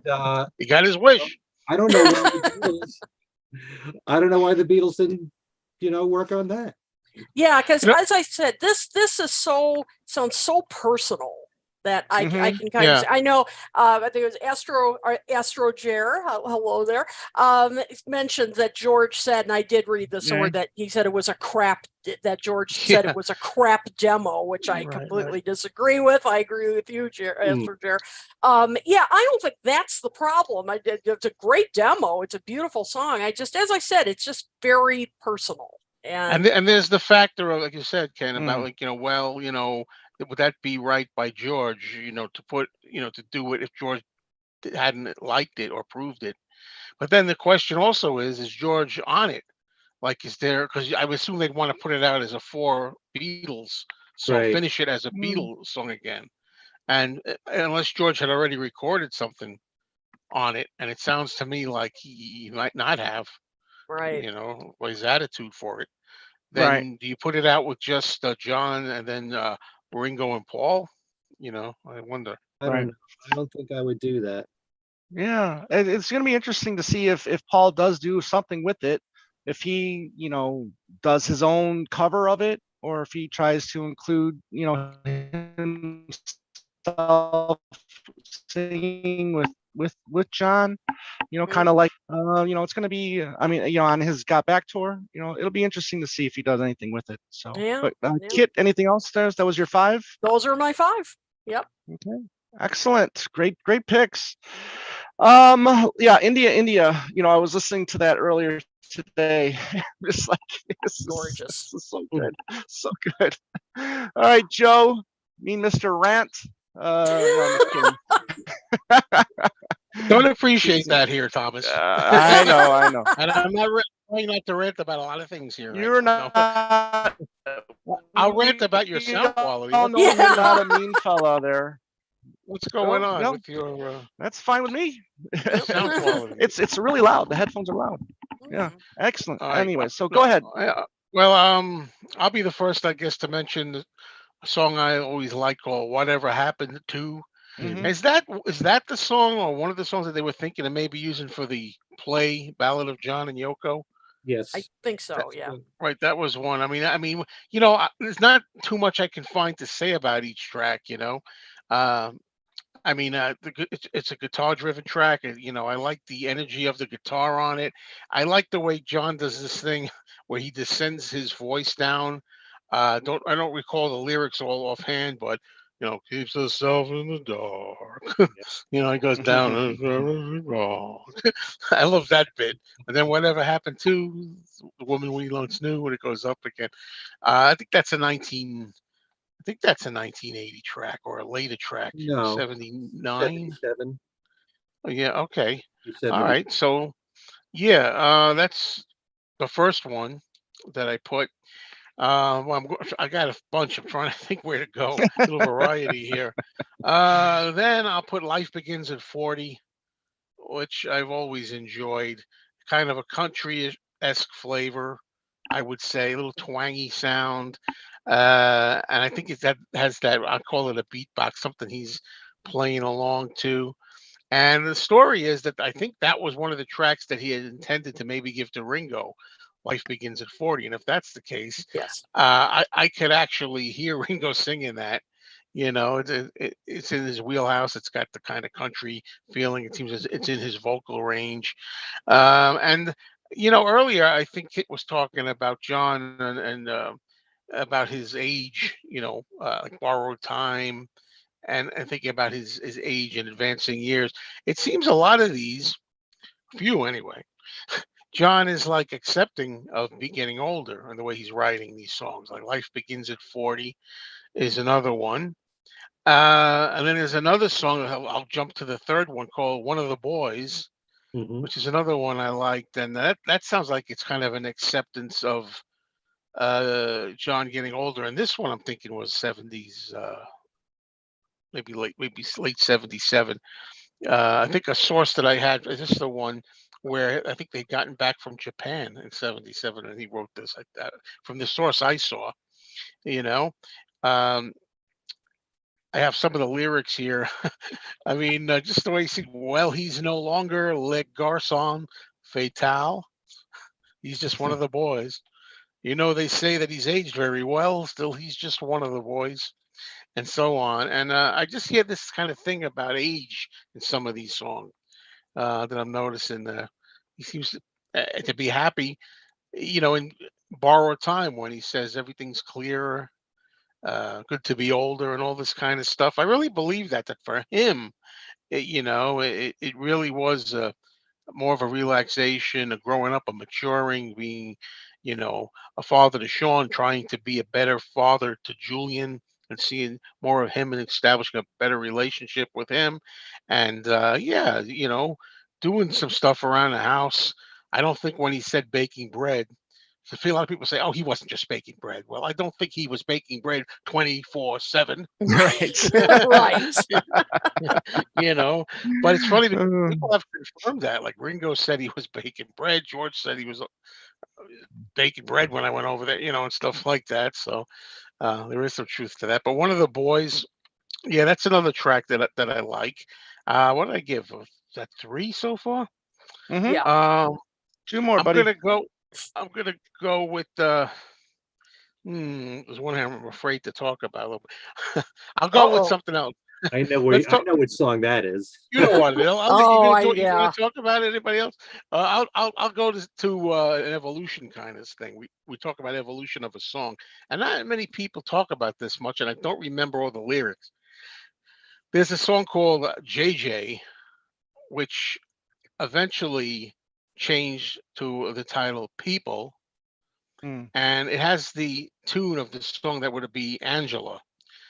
He got his wish. I don't know why the Beatles didn't, you know, work on that. Yeah, because You know- as I said, this is sounds so personal that I can kind of Yeah. I know I think it was Astro Jer, hello there, mentioned that George said, and I did read this somewhere, that he said it was a crap, that George said it was a crap demo, which I completely disagree with. I agree with you, Astro Jer. Yeah, I don't think that's the problem. It's a great demo. It's a beautiful song. As I said, it's just very personal. And there's the factor of, like you said, Ken, about like, you know, well, you know, would that be right by George, you know, to put, you know, to do it if George hadn't liked it or approved it? But then the question also is George on it? Like, is there, because I would assume they'd want to put it out as a 4 Beatles song, Right. finish it as a Beatles song again. And unless George had already recorded something on it, and it sounds to me like he might not have, Right. you know, or his attitude for it, Right. then do you put it out with just John and then Ringo and Paul? You know, I wonder. I don't know. I don't think I would do that. Yeah, it's going to be interesting to see if Paul does do something with it, if he, you know, does his own cover of it, or if he tries to include, you know, himself singing with John, you know, kind of like, you know, it's going to be, I mean, you know, on his Got Back tour, you know, it'll be interesting to see if he does anything with it. So, Yeah, but Kit, anything else there? That was your 5? Those are my 5. Yep. Okay. Excellent. Great picks. Yeah, India, you know, I was listening to that earlier today. Just like, this Gorgeous. is so good. So good. All right, Joe, mean Mr. Rant. No, I'm just kidding. Don't appreciate that here, Thomas. I know. And I'm not trying not to rant about a lot of things here. You're not. I'll rant about your sound quality. Oh, no, you're not a mean fella there. What's going on no. with your That's fine with me. sound quality? It's really loud. The headphones are loud. Yeah, excellent. All right, Anyway, so go ahead. Well, I'll be the first, I guess, to mention a song I always like called "Whatever Happened to." Mhm. Is that the song or one of the songs that they were thinking of maybe using for the play Ballad of John and Yoko? Yes. I think so. Yeah. Right, that was one. I mean, you know, there's not too much I can find to say about each track. You know, I mean, it's a guitar-driven track. And, you know, I like the energy of the guitar on it. I like the way John does this thing where he descends his voice down. I don't recall the lyrics all offhand, but you know, keeps herself in the dark. You know, he goes down. I love that bit. And then whatever happened to the woman we once knew when it goes up again. I think that's a 1980 track or a later track. No. 79. 77. Oh, yeah. Okay. 70. All right. So yeah, that's the first one that I put. Well, I got a bunch. I'm trying to think where to go. A little variety here. Then I'll put "Life Begins at 40," which I've always enjoyed. Kind of a country-esque flavor, I would say, a little twangy sound. And I think that has that. I call it a beatbox, something he's playing along to. And the story is that I think that was one of the tracks that he had intended to maybe give to Ringo. Life Begins at 40. And if that's the case, Yes. I could actually hear Ringo singing that, It's in his wheelhouse. It's got the kind of country feeling. It seems it's in his vocal range. And earlier I think it was talking about John and about his age. Like borrowed time, and thinking about his age and advancing years. It seems a lot of these, few anyway. John is like accepting of getting older and the way he's writing these songs. Like Life Begins at 40 is another one. And then there's another song. I'll jump to the third one called "One of the Boys," Mhm. which is another one I liked, and that sounds like it's kind of an acceptance of John getting older. And this one I'm thinking was 70s, maybe late 77. I think a source that I had is this the one where I think they'd gotten back from Japan in 77, and he wrote this like that from the source I saw. You know, um, I have some of the lyrics here. I mean, just the way he said, well, he's no longer Le Garçon Fatal. He's just one of the boys. They say that he's aged very well. Still, he's just one of the boys, and so on. And I just hear this kind of thing about age in some of these songs that I'm noticing. He seems to be happy, in borrowed time when he says everything's clearer, good to be older, and all this kind of stuff. I really believe that for him, it really was more of a relaxation, a growing up, a maturing, being, a father to Sean, trying to be a better father to Julian, and seeing more of him and establishing a better relationship with him. And yeah, doing some stuff around the house. I don't think when he said baking bread, so I feel a lot of people say, "Oh, he wasn't just baking bread." Well, I don't think he was baking bread 24/7. Right. Right. you know. But it's funny because Uh, people have confirmed that. Like Ringo said he was baking bread. George said he was baking bread when I went over there, and stuff like that. So there is some truth to that. But one of the boys, yeah, that's another track that I like. What did I give? Is that 3 so far? mhm. Yeah. Um, Two more, I'm buddy. gonna go. I'm gonna go with there's one I'm afraid to talk about a little bit. I'll go with Uh-oh. something else. I know Let's I talk. know which song that is. You know what? You Oh, gonna I do it? You want yeah. to talk about it? Anybody else? I'll go to an evolution kind of thing. We talk about evolution of a song, and not many people talk about this much, and I don't remember all the lyrics. There's a song called JJ, which eventually changed to the title People, Mm, and it has the tune of the song that would be Angela.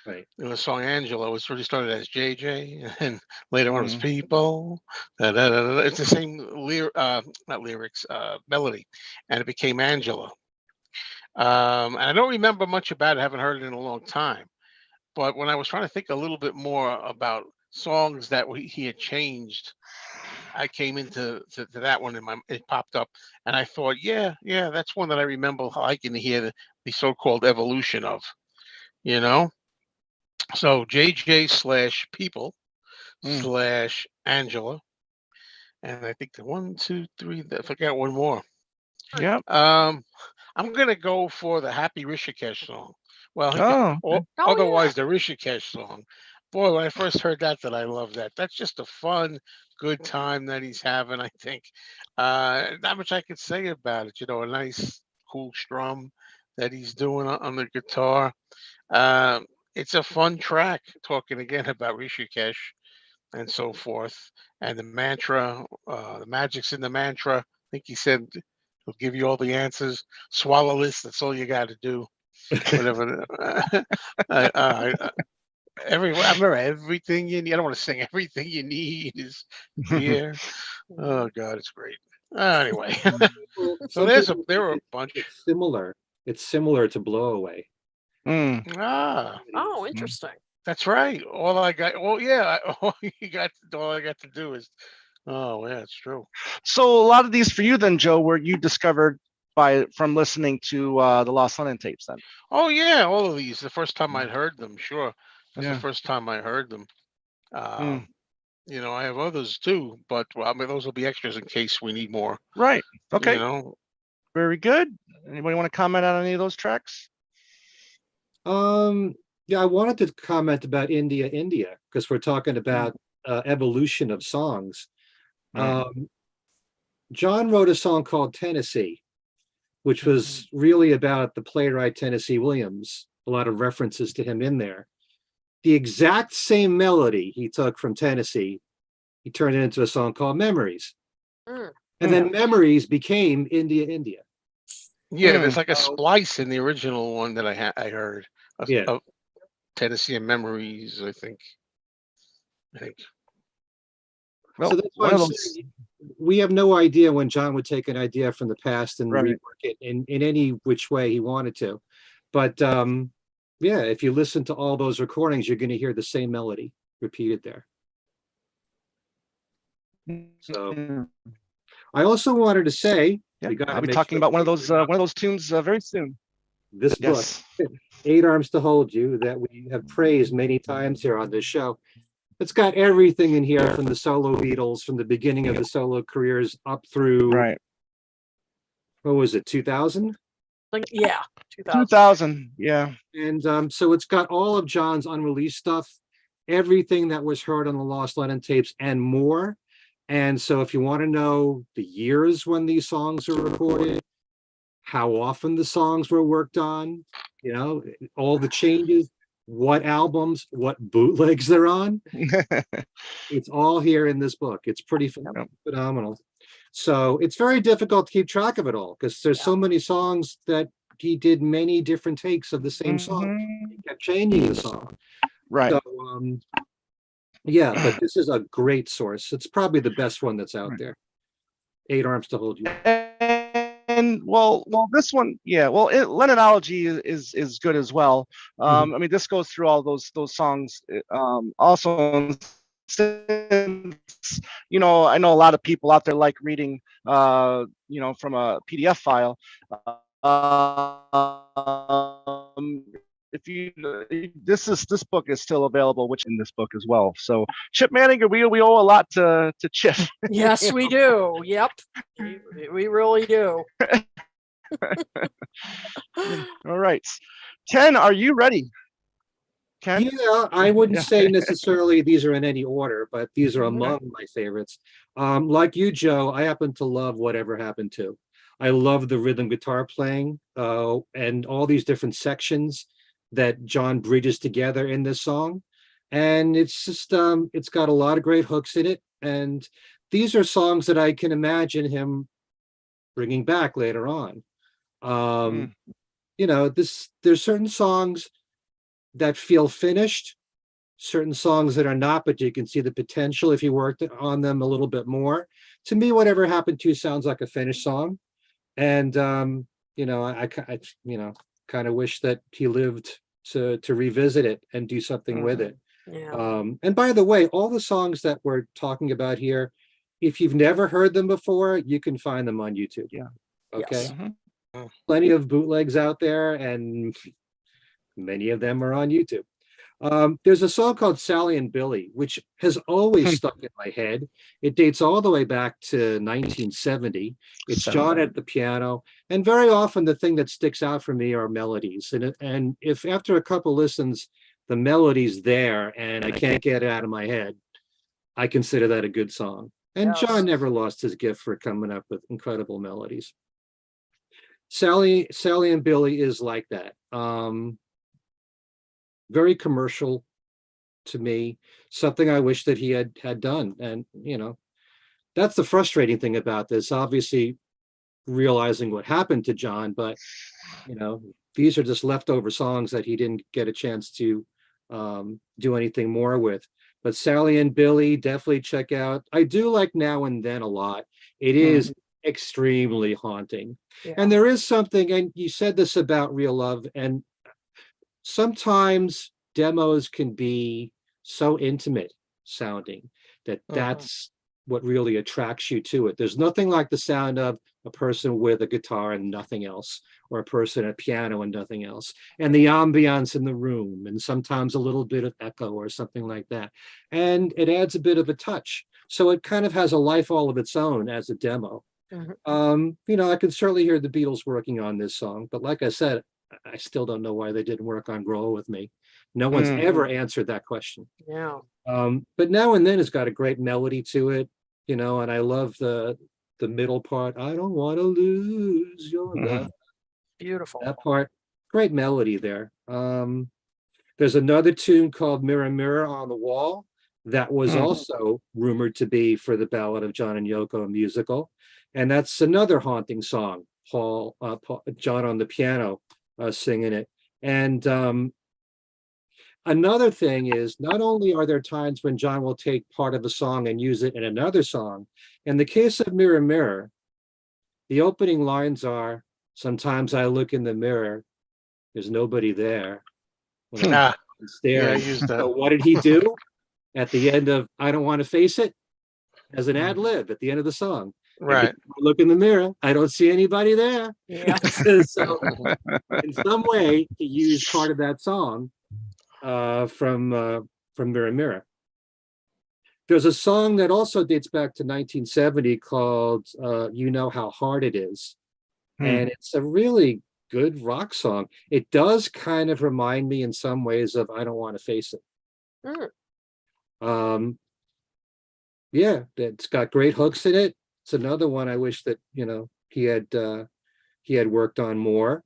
Right. The song Angela was really started as JJ, and later on it was mm, People. Da, da, da, da. It's the same not lyrics, melody, and it became Angela. And I don't remember much about it. I haven't heard it in a long time. But when I was trying to think a little bit more about songs that he had changed, I came to that one, and it popped up, and I thought, yeah, that's one that I remember liking to hear the so-called evolution of, you know. So JJ slash People mm. slash Angela, and I think the 1, 2, 3. I forgot one more. Yep. Um, I'm gonna go for the Happy Rishikesh song. Well, Oh, okay. Oh yeah. otherwise the Rishikesh song. Boy, when I first heard that I love that. That's just a fun, good time that he's having. I think. Not much I could say about it. A nice, cool strum that he's doing on the guitar. Um, it's a fun track. Talking again about Rishikesh and so forth. And the mantra, the magic's in the mantra. I think he said he'll give you all the answers. Swallow this. That's all you got to do. Whatever. I remember everything you need. I don't want to sing everything you need is here. Oh God, it's great. Anyway, so Some people there think were a bunch. it's similar. It's similar to Blow Away. Mm, Ah, Oh, mm. interesting. that's right. All I got. Well, yeah. All I got to do is. Oh yeah, it's true. So a lot of these for you then, Joe, were you discovered from listening to the Lost Lennon tapes then? Oh yeah, all of these. The first time I'd heard them, sure. That's the Yeah. first time I heard them. Mm, Um, I have others too, but well, I mean, those will be extras in case we need more. right. You Okay. know, Very good. Anybody want to comment on any of those tracks? Um, Yeah, I wanted to comment about India, India, because we're talking about evolution of songs. Right. John wrote a song called Tennessee, which was really about the playwright Tennessee Williams, a lot of references to him in there. The exact same melody he took from Tennessee, he turned it into a song called Memories. Mm. And then Memories became India, India. Yeah, there's Mm. like a Oh. splice in the original one that I heard of, Yeah. of Tennessee and Memories, I think. Well, So that's why one I'm of those. saying we have no idea when John would take an idea from the past and Right. rework it in any which way he wanted to. But yeah, if you listen to all those recordings, you're going to hear the same melody repeated there. So I also wanted to say, Yeah, we got to I'll be make talking sure about one of those tunes very soon. this book, Yes. Eight Arms to Hold You, that we have praised many times here on this show. It's got everything in here from the solo Beatles, from the beginning of the solo careers up through, Right. what was it, 2000? Like, yeah, 2000. 2000. Yeah. And so it's got all of John's unreleased stuff, everything that was heard on the Lost Lennon tapes and more. And so if you want to know the years when these songs were recorded, how often the songs were worked on, you know, all the changes, what albums, what bootlegs they're on, it's all here in this book. It's pretty phenomenal. So it's very difficult to keep track of it all because there's so many songs that he did many different takes of the same song. He kept changing the song. Right. So yeah, but this is a great source. It's probably the best one that's out there. Eight Arms to Hold You. And well, this one, yeah. Well, Lennonology is good as well. I mean, this goes through all those songs. Also, since, you know, I know a lot of people out there like reading, you know, from a PDF file. If you this book is still available, which in this book as well. So Chip Manning, we owe a lot to Chip. Yes, we do. Yep, we really do. All right, Ken, are you ready? Ken? Yeah, I wouldn't Yeah. say necessarily these are in any order, but these are among my favorites. Like you, Joe, I happen to love Whatever Happened To. I love the rhythm guitar playing and all these different sections that John bridges together in this song. And it's just, it's got a lot of great hooks in it. And these are songs that I can imagine him bringing back later on. You know, there's certain songs that feel finished, certain songs that are not, but you can see the potential if you worked on them a little bit more. To me, Whatever Happened To sounds like a finished song. And, you know, I you know, kind of wish that he lived to revisit it and do something with it. Yeah. And by the way, all the songs that we're talking about here, if you've never heard them before, you can find them on YouTube. Yeah. Okay. Yes. Plenty of bootlegs out there, and many of them are on YouTube. There's a song called Sally and Billy, which has always stuck in my head. It dates all the way back to 1970. It's John at the piano. And very often the thing that sticks out for me are melodies. And if after a couple listens, the melody's there and I can't get it out of my head, I consider that a good song. And Yes. John never lost his gift for coming up with incredible melodies. Sally and Billy is like that. Very commercial to me, something I wish that he had done. And, you know, that's the frustrating thing about this, obviously realizing what happened to John, but, you know, these are just leftover songs that he didn't get a chance to do anything more with. But Sally and Billy, definitely check out. I do like Now and Then a lot. It is extremely haunting. Yeah. And there is something, and you said this about Real Love, and sometimes demos can be so intimate sounding that that's what really attracts you to it. There's nothing like the sound of a person with a guitar and nothing else, or a person at a piano and nothing else, and the ambiance in the room, and sometimes a little bit of echo or something like that. And it adds a bit of a touch. So it kind of has a life all of its own as a demo. You know, I can certainly hear the Beatles working on this song, but like I said, I still don't know why they didn't work on Grow With Me. No one's ever answered that question. Yeah. But Now and Then has got a great melody to it, and I love the middle part. I don't want to lose your love. Beautiful. That part, great melody there. There's another tune called Mirror, Mirror on the Wall that was also rumored to be for the Ballad of John and Yoko musical. And that's another haunting song, John on the piano singing it. And another thing is, not only are there times when John will take part of a song and use it in another song, in the case of Mirror, Mirror, the opening lines are, sometimes I look in the mirror, there's nobody there. Yeah, Staring. I used that. So what did he do at the end of I Don't Want to Face It? As an ad lib at the end of the song. Right. I look in the mirror, I don't see anybody there. Yeah. So in some way, he used part of that song from Mirror, Mirror. There's a song that also dates back to 1970 called You Know How Hard It Is. And it's a really good rock song. It does kind of remind me in some ways of I Don't Want to Face It. Yeah, it's got great hooks in it. It's another one I wish that he had worked on more.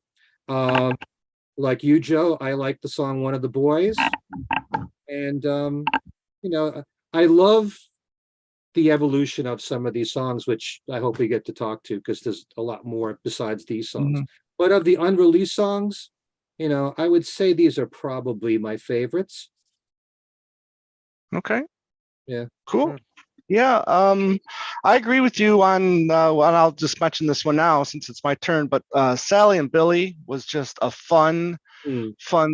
Like you, Joe, I like the song One of the Boys. And I love the evolution of some of these songs, which I hope we get to talk to, because there's a lot more besides these songs. But of the unreleased songs, I would say these are probably my favorites. Okay. Yeah. Cool. Yeah, I agree with you on, well, I'll just mention this one now since it's my turn, but Sally and Billy was just a fun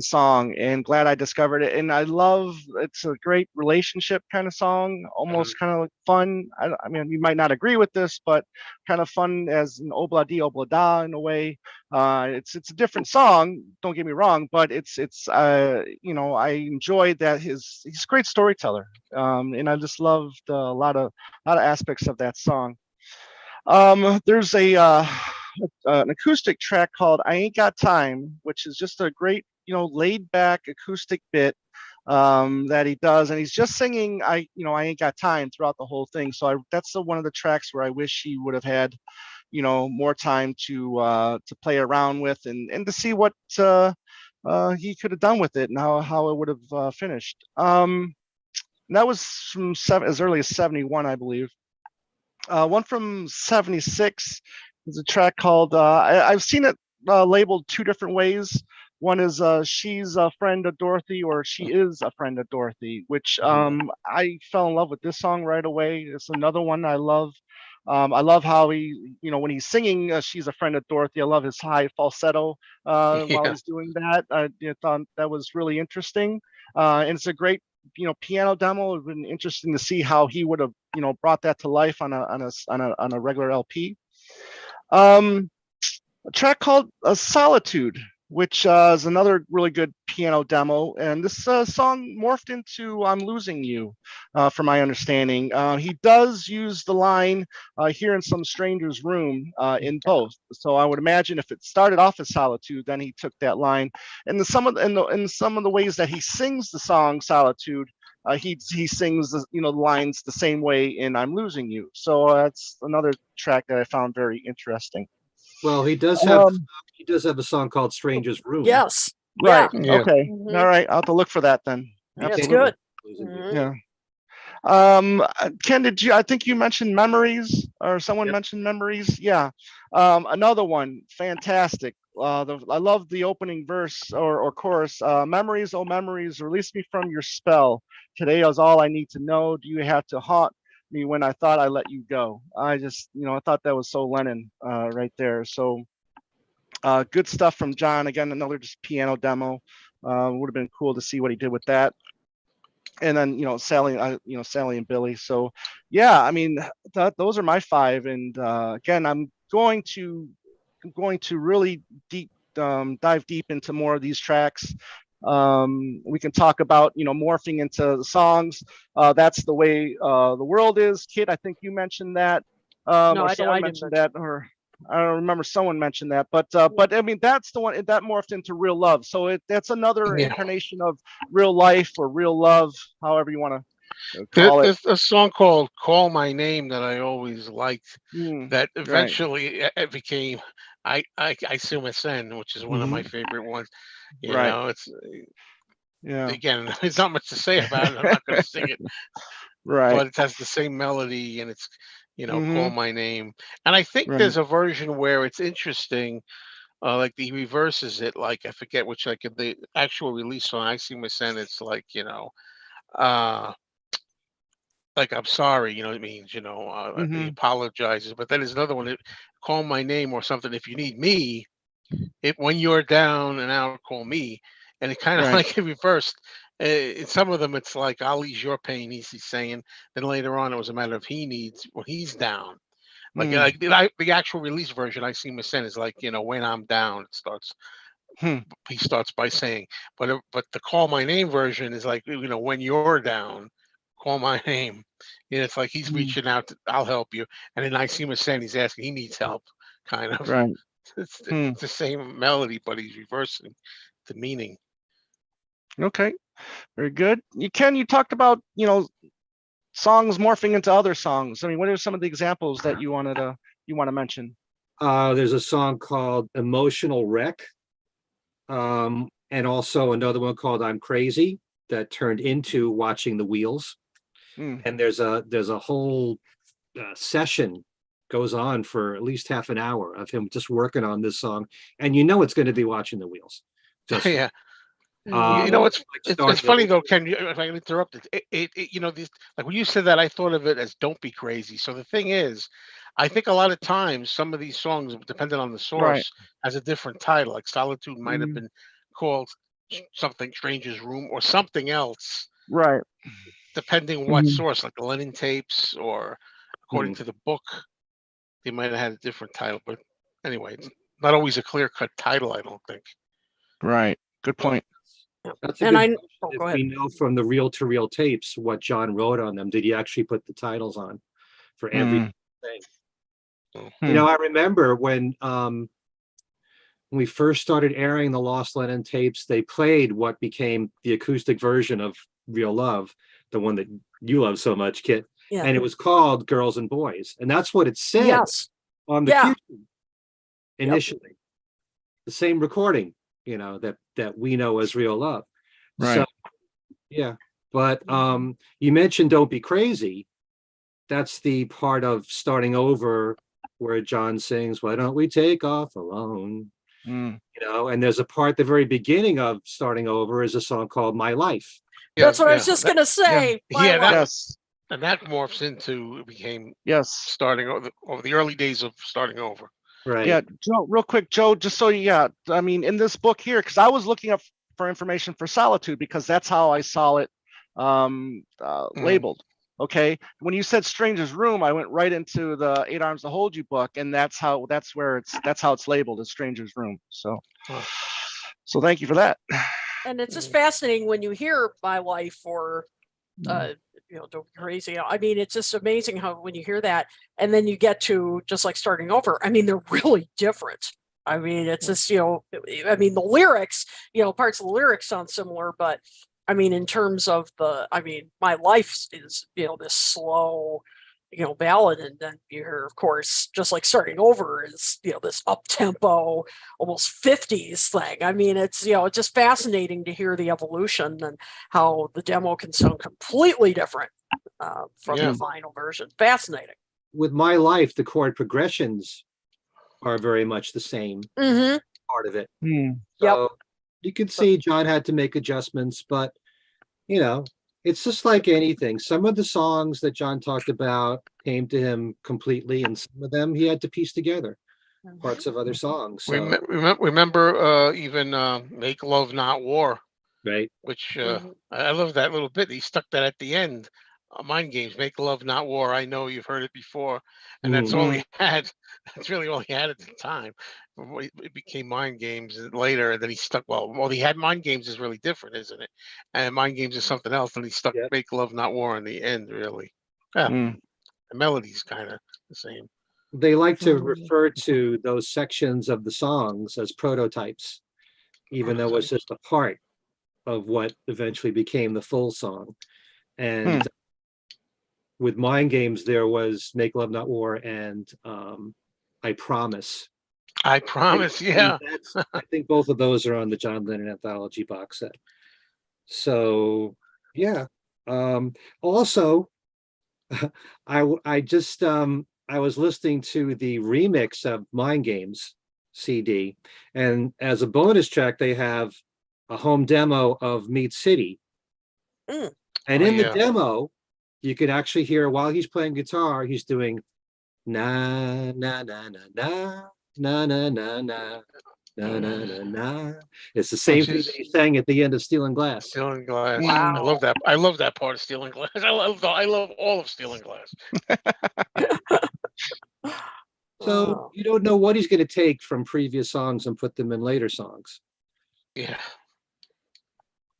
song, and glad I discovered it. And I love, it's a great relationship kind of song, almost kind of like fun. I mean, you might not agree with this, but kind of fun as an obla di obla da in a way. It's a different song, don't get me wrong, but it's I enjoyed that he's a great storyteller. And I just loved a lot of aspects of that song. There's an acoustic track called I Ain't Got Time, which is just a great, laid back acoustic bit that he does. And he's just singing I Ain't Got Time throughout the whole thing. So that's one of the tracks where I wish he would have had, more time to play around with and to see what he could have done with it and how it would have finished. And that was from as early as 71, I believe. One from 76 is a track called, I've seen it labeled two different ways. One is She's a Friend of Dorothy, or She Is a Friend of Dorothy, which I fell in love with this song right away. It's another one I love. I love how he, when he's singing She's a Friend of Dorothy, I love his high falsetto while he's doing that. I thought that was really interesting. And it's a great, piano demo. It's been interesting to see how he would have, brought that to life on a regular LP. A track called Solitude, which is another really good piano demo. And this song morphed into I'm Losing You, from my understanding. He does use the line here in some stranger's room in both. So I would imagine if it started off as Solitude, then he took that line. And some of the ways that he sings the song Solitude, he sings the lines the same way in I'm Losing You. So that's another track that I found very interesting. Well, he does have a song called Stranger's Room. Yes. Right. Yeah. Okay. All right. I'll have to look for that then. Yeah, it's good. Yeah. Ken, I think you mentioned Memories, or someone mentioned Memories. Yeah. Another one, fantastic. I love the opening verse or chorus. Memories, oh memories, release me from your spell. Today is all I need to know. Do you have to haunt me when I thought I let you go? I just, I thought that was so Lennon right there. So good stuff from John. Again, another just piano demo. Would have been cool to see what he did with that. And then Sally and Billy. So yeah, I mean those are my five. And again, I'm going to really dive deep into more of these tracks. We can talk about morphing into the songs. That's the way the world is. Kid, I think you mentioned that. No, or I someone didn't mentioned that, or I don't remember, someone mentioned that, but I mean, that's the one that morphed into Real Love. So that's another Yeah. incarnation of real life or real love, however you want to call it. There's a song called "Call My Name" that I always liked. That Right. eventually it became I Assume a Sin, which is one of my favorite ones. You Right. know, it's Yeah. again, there's not much to say about it. I'm not going to sing it, Right. but it has the same melody, and it's "Call Hmm. My Name." And I think Right. there's a version where it's interesting. Like he reverses it, like I forget which, like in the actual release on "I See My Sin," it's like uh like I'm sorry, it means, he Hmm. apologizes. But then there's another one that call my name or something if you need me. It when you're down and out, call me. And it kind of Right. like it reversed. In some of them, it's like I'll ease your pain. He's saying. Then later on, it was a matter of he needs when he's down. Mm. The actual release version I see him send is like when I'm down. It starts. Hmm. He starts by saying, but the call my name version is like when you're down, call my name. It's like he's Mm. reaching out. I'll help you. And then I see him saying he's asking he needs help, kind of. Right. It's, Hmm. it's the same melody, but he's reversing the meaning. Okay. Very good. You talked about, songs morphing into other songs. I mean, what are some of the examples that you want to mention? There's a song called Emotional Wreck, and also another one called I'm Crazy that turned into Watching the Wheels. Mm. And there's a whole session goes on for at least half an hour of him just working on this song, and it's going to be Watching the Wheels. Just Yeah. Mhm. like It's starting funny over. though, Ken. If I can interrupt these like when you said that, I thought of it as "Don't Be Crazy." So the thing is, I think a lot of times some of these songs, depending on the Right. source, has a different title. Like "Solitude" might have Mm. been called something "Stranger's Room" or something else, Right. depending what Mhm. source, like the Lennon tapes, or according Mm. to the book, they might have had a different title. But anyway, it's not always a clear-cut title. I don't think. Right. Good Well, point. Yep. that's a And good I question. oh, If go ahead. we know from the reel-to-reel tapes what John wrote on them, did he actually put the titles on for every Mm. thing? Mm. Hmm. I remember when we first started airing the Lost Lennon tapes, they played what became the acoustic version of Real Love, the one that you love so much, Kit. Yeah. And it was called Girls and Boys. And that's what it said Yes. on the Yeah. cue initially. The same recording, that we know as Real Love. So Right. yeah. But you mentioned Don't Be Crazy. That's the part of Starting Over where John sings, Why Don't We Take Off Alone? Mm. And there's a part at the very beginning of Starting Over is a song called My Life. Yeah, That's what I was yeah, just gonna say. My yeah, life. Yes. and that morphs into it became Yes. starting over the early days of Starting Over. Right. Yeah, Joe, real quick, Joe, just so I mean, in this book here, because I was looking up for information for Solitude because that's how I saw it Mhm. labeled. Okay, when you said Stranger's Room, I went right into the Eight Arms to Hold You book, and that's how it's labeled as Stranger's Room. So, Huh. so thank you for that. And it's just Mm. fascinating when you hear My Life or Don't Be Crazy. I mean, it's just amazing how when you hear that and then you get to just like Starting Over, I mean, they're really different. I mean, it's just, I mean, the lyrics, parts of the lyrics sound similar, but I mean, in terms of My Life is, this slow, ballad. And then you hear, of course, just like Starting Over is, this up tempo, almost 50s thing. I mean, it's, it's just fascinating to hear the evolution and how the demo can sound completely different from Yeah. the final version. Fascinating. With My Life, the chord progressions are very much the same Mm-hmm. part of it. Mm. Yep. So you could see John had to make adjustments, but it's just like anything. Some of the songs that John talked about came to him completely, and some of them he had to piece together parts of other songs. So Remember even "Make Love Not War," right. which Mm-hmm. I love that little bit. He stuck that at the end. Mind Games, "Make Love Not War." I know you've heard it before, and that's all Mm. he had. That's really all he had at the time. It became Mind Games later, and then he stuck. Well, he had Mind Games is really different, isn't it? And Mind Games is something else, and he stuck Yep. "Make Love Not War" in the end. Really, yeah. Mm. The melody's kind of the same. They like to refer to those sections of the songs as prototypes, even though it's just a part of what eventually became the full song. And with Mind Games, there was Make Love Not War and I Promise. I Promise, yeah. I think both of those are on the John Lennon anthology box set. So yeah. Also, I was listening to the remix of Mind Games CD, and as a bonus track, they have a home demo of Meat City. Mm. And in the demo, you could actually hear while he's playing guitar, he's doing na na na na na na na na na na na na na. It's the same thing that he sang at the end of Steel and Glass. Steel and Glass. Wow. I love that. I love that part of Steel and Glass. I love all of Steel and Glass. So you don't know what he's going to take from previous songs and put them in later songs. Yeah.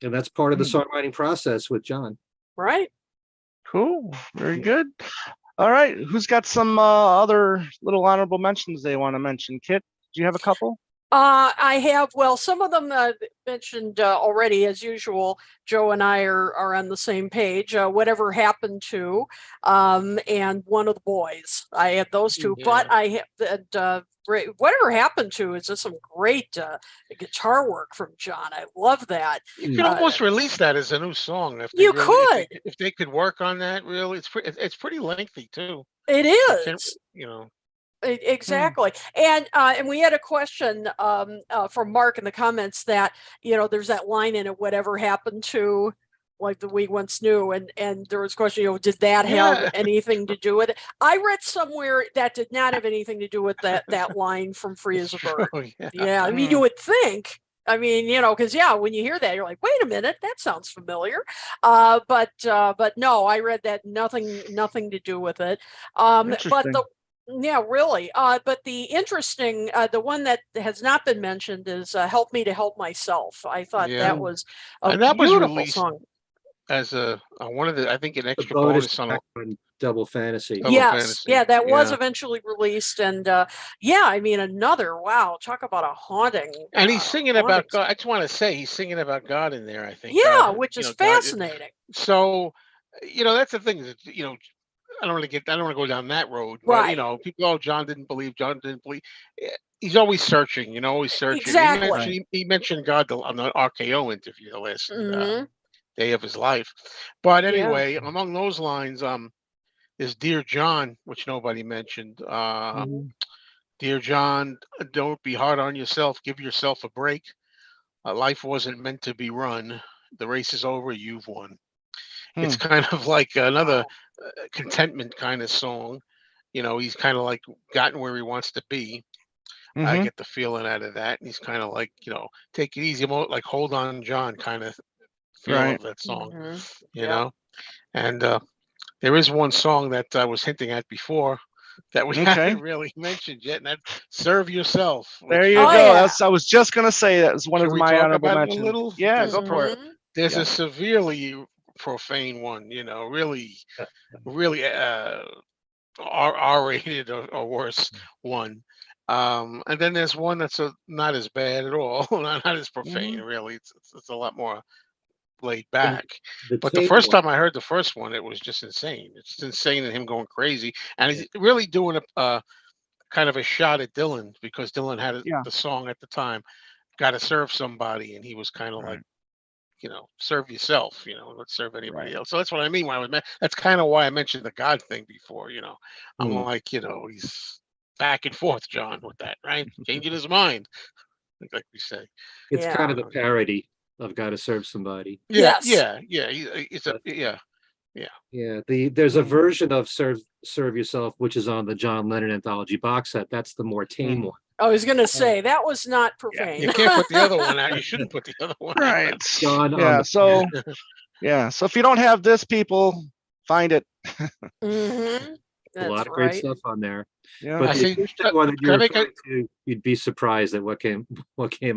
And that's part of the songwriting process with John. Right. Cool. Very good. All right. Who's got some other little honorable mentions they want to mention? Kit, do you have a couple? I have, well, some of them mentioned already, as usual. Joe and I are on the same page. Whatever Happened to, and One of the Boys. I had those two, but I have Whatever Happened to is just some great guitar work from John. I love that. You could almost release that as a new song. If they You really, could. if they could work on that, really, it's pretty lengthy too. It is. You know. Exactly. And we had a question from Mark in the comments that, there's that line in it, whatever happened to, like, the We Once Knew, and there was a question, did that have anything to do with it? I read somewhere that did not have anything to do with that line from Free as a Bird. I mean, you would think. I mean, because when you hear that, you're like, wait a minute, that sounds familiar. But no, I read that nothing to do with it. Yeah, really. But the interesting, the one that has not been mentioned is "Help Me to Help Myself." I thought that was a beautiful song. As one of the, I think, an extra bonus on Double Fantasy. Yes, that was eventually released, and I mean, another talk about a haunting. And he's singing about God. I just want to say he's singing about God in there. I think. Yeah, which is fascinating. So, that's the thing. I don't want to go down that road. Right. But, people, John didn't believe. He's always searching, always searching. Exactly. He mentioned God on the RKO interview, the last day of his life. But anyway, along those lines, is Dear John, which nobody mentioned. Dear John, don't be hard on yourself. Give yourself a break. Life wasn't meant to be run. The race is over. You've won. It's kind of like another contentment kind of song. He's kind of like gotten where he wants to be. I get the feeling out of that. And he's kind of like, take it easy, like Hold On John kind of feel of that song, you know? And there is one song that I was hinting at before that we haven't really mentioned yet, and that's Serve Yourself. There you go. I was just going to say that was one of my honorable mentions. Yeah, go for it. There's a severely profane one, really R-rated or worse one. And then there's one that's not as bad at all, not as profane, really. It's a lot more laid back. But the first time I heard the first one, it was just insane. It's insane and him going crazy. And he's really doing a kind of a shot at Dylan, because Dylan had the song at the time, Gotta Serve Somebody, and he was kind of like, serve yourself, let's serve anybody else. So that's what I mean that's kind of why I mentioned the God thing before. I'm like, he's back and forth, John, with that, right? Changing his mind, like we say. It's kind of a parody of Gotta Serve Somebody. Yes. There's a version of Serve Yourself, which is on the John Lennon anthology box set. That's the more tame one. I was going to say that was not profane. You can't put the other one out. You shouldn't put the other one out. John, so if you don't have this, people, find it. A lot of great stuff on there. Yeah. But the one that you're referring to, you'd be surprised at what came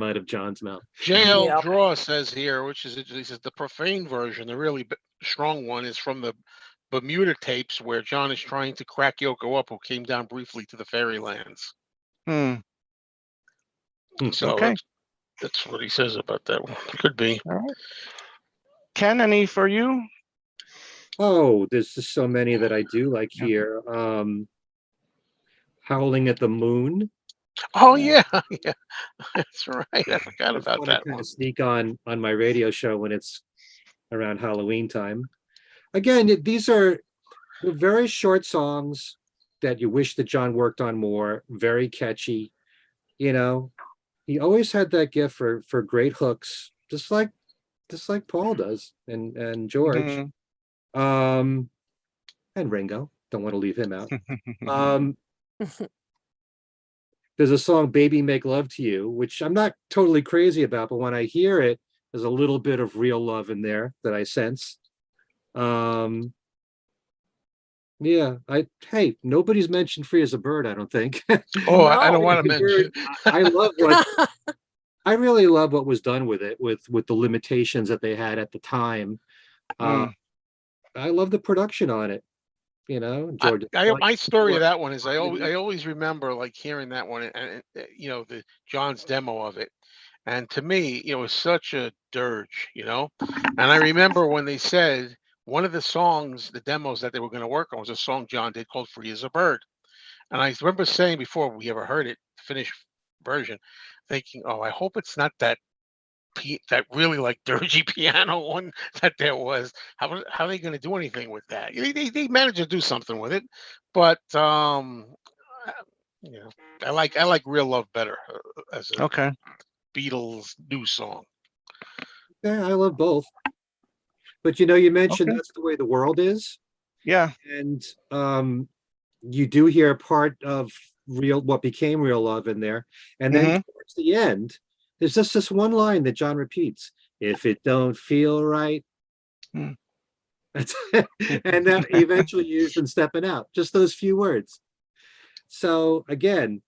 out of John's mouth. JL Draw says here, he says the profane version, the really strong one, is from the Bermuda tapes where John is trying to crack Yoko up, who came down briefly to the fairylands. Hmm. So Okay. that's what he says about that one. Could be. All right. Ken, any for you? Oh, there's just so many that I do like Yeah. here. Howling at the Moon. Oh yeah, yeah, that's right. I forgot It's about one I that kind one. of sneak on my radio show when it's around Halloween time. Again, these are very short songs that you wish that John worked on more. Very catchy. You know, he always had that gift for great hooks, just like Paul does, and George, Mhm. and Ringo. Don't want to leave him out. Um, there's a song "Baby Make Love to You," which I'm not totally crazy about, but when I hear it, there's a little bit of real love in there that I sense. Um, yeah, hey, nobody's mentioned "Free as a Bird," I don't think. Oh, I don't No. want to The Bird, mention. I love I really love what was done with it, with the limitations that they had at the time. Uh, Mm. I love the production on it. George. My story of that one is I always remember like hearing that one and the John's demo of it, and to me it was such a dirge, and I remember when they said one of the songs, the demos that they were going to work on was a song John did called "Free as a Bird," and I remember saying before we ever heard it, the finished version, thinking, "Oh, I hope it's not that really like dirgy piano one that there was. How are they going to do anything with that? They managed to do something with it, but uh, you know, I like Real Love better as a Okay. Beatles new song. Yeah, I love both. But you mentioned Okay. That's the Way the World Is, Yeah. and you do hear part of what became Real Love in there, and then Hmm. towards the end, there's just this one line that John repeats: "If it don't feel right." Mm. That's and that eventually used in Stepping Out. Just those few words. So again,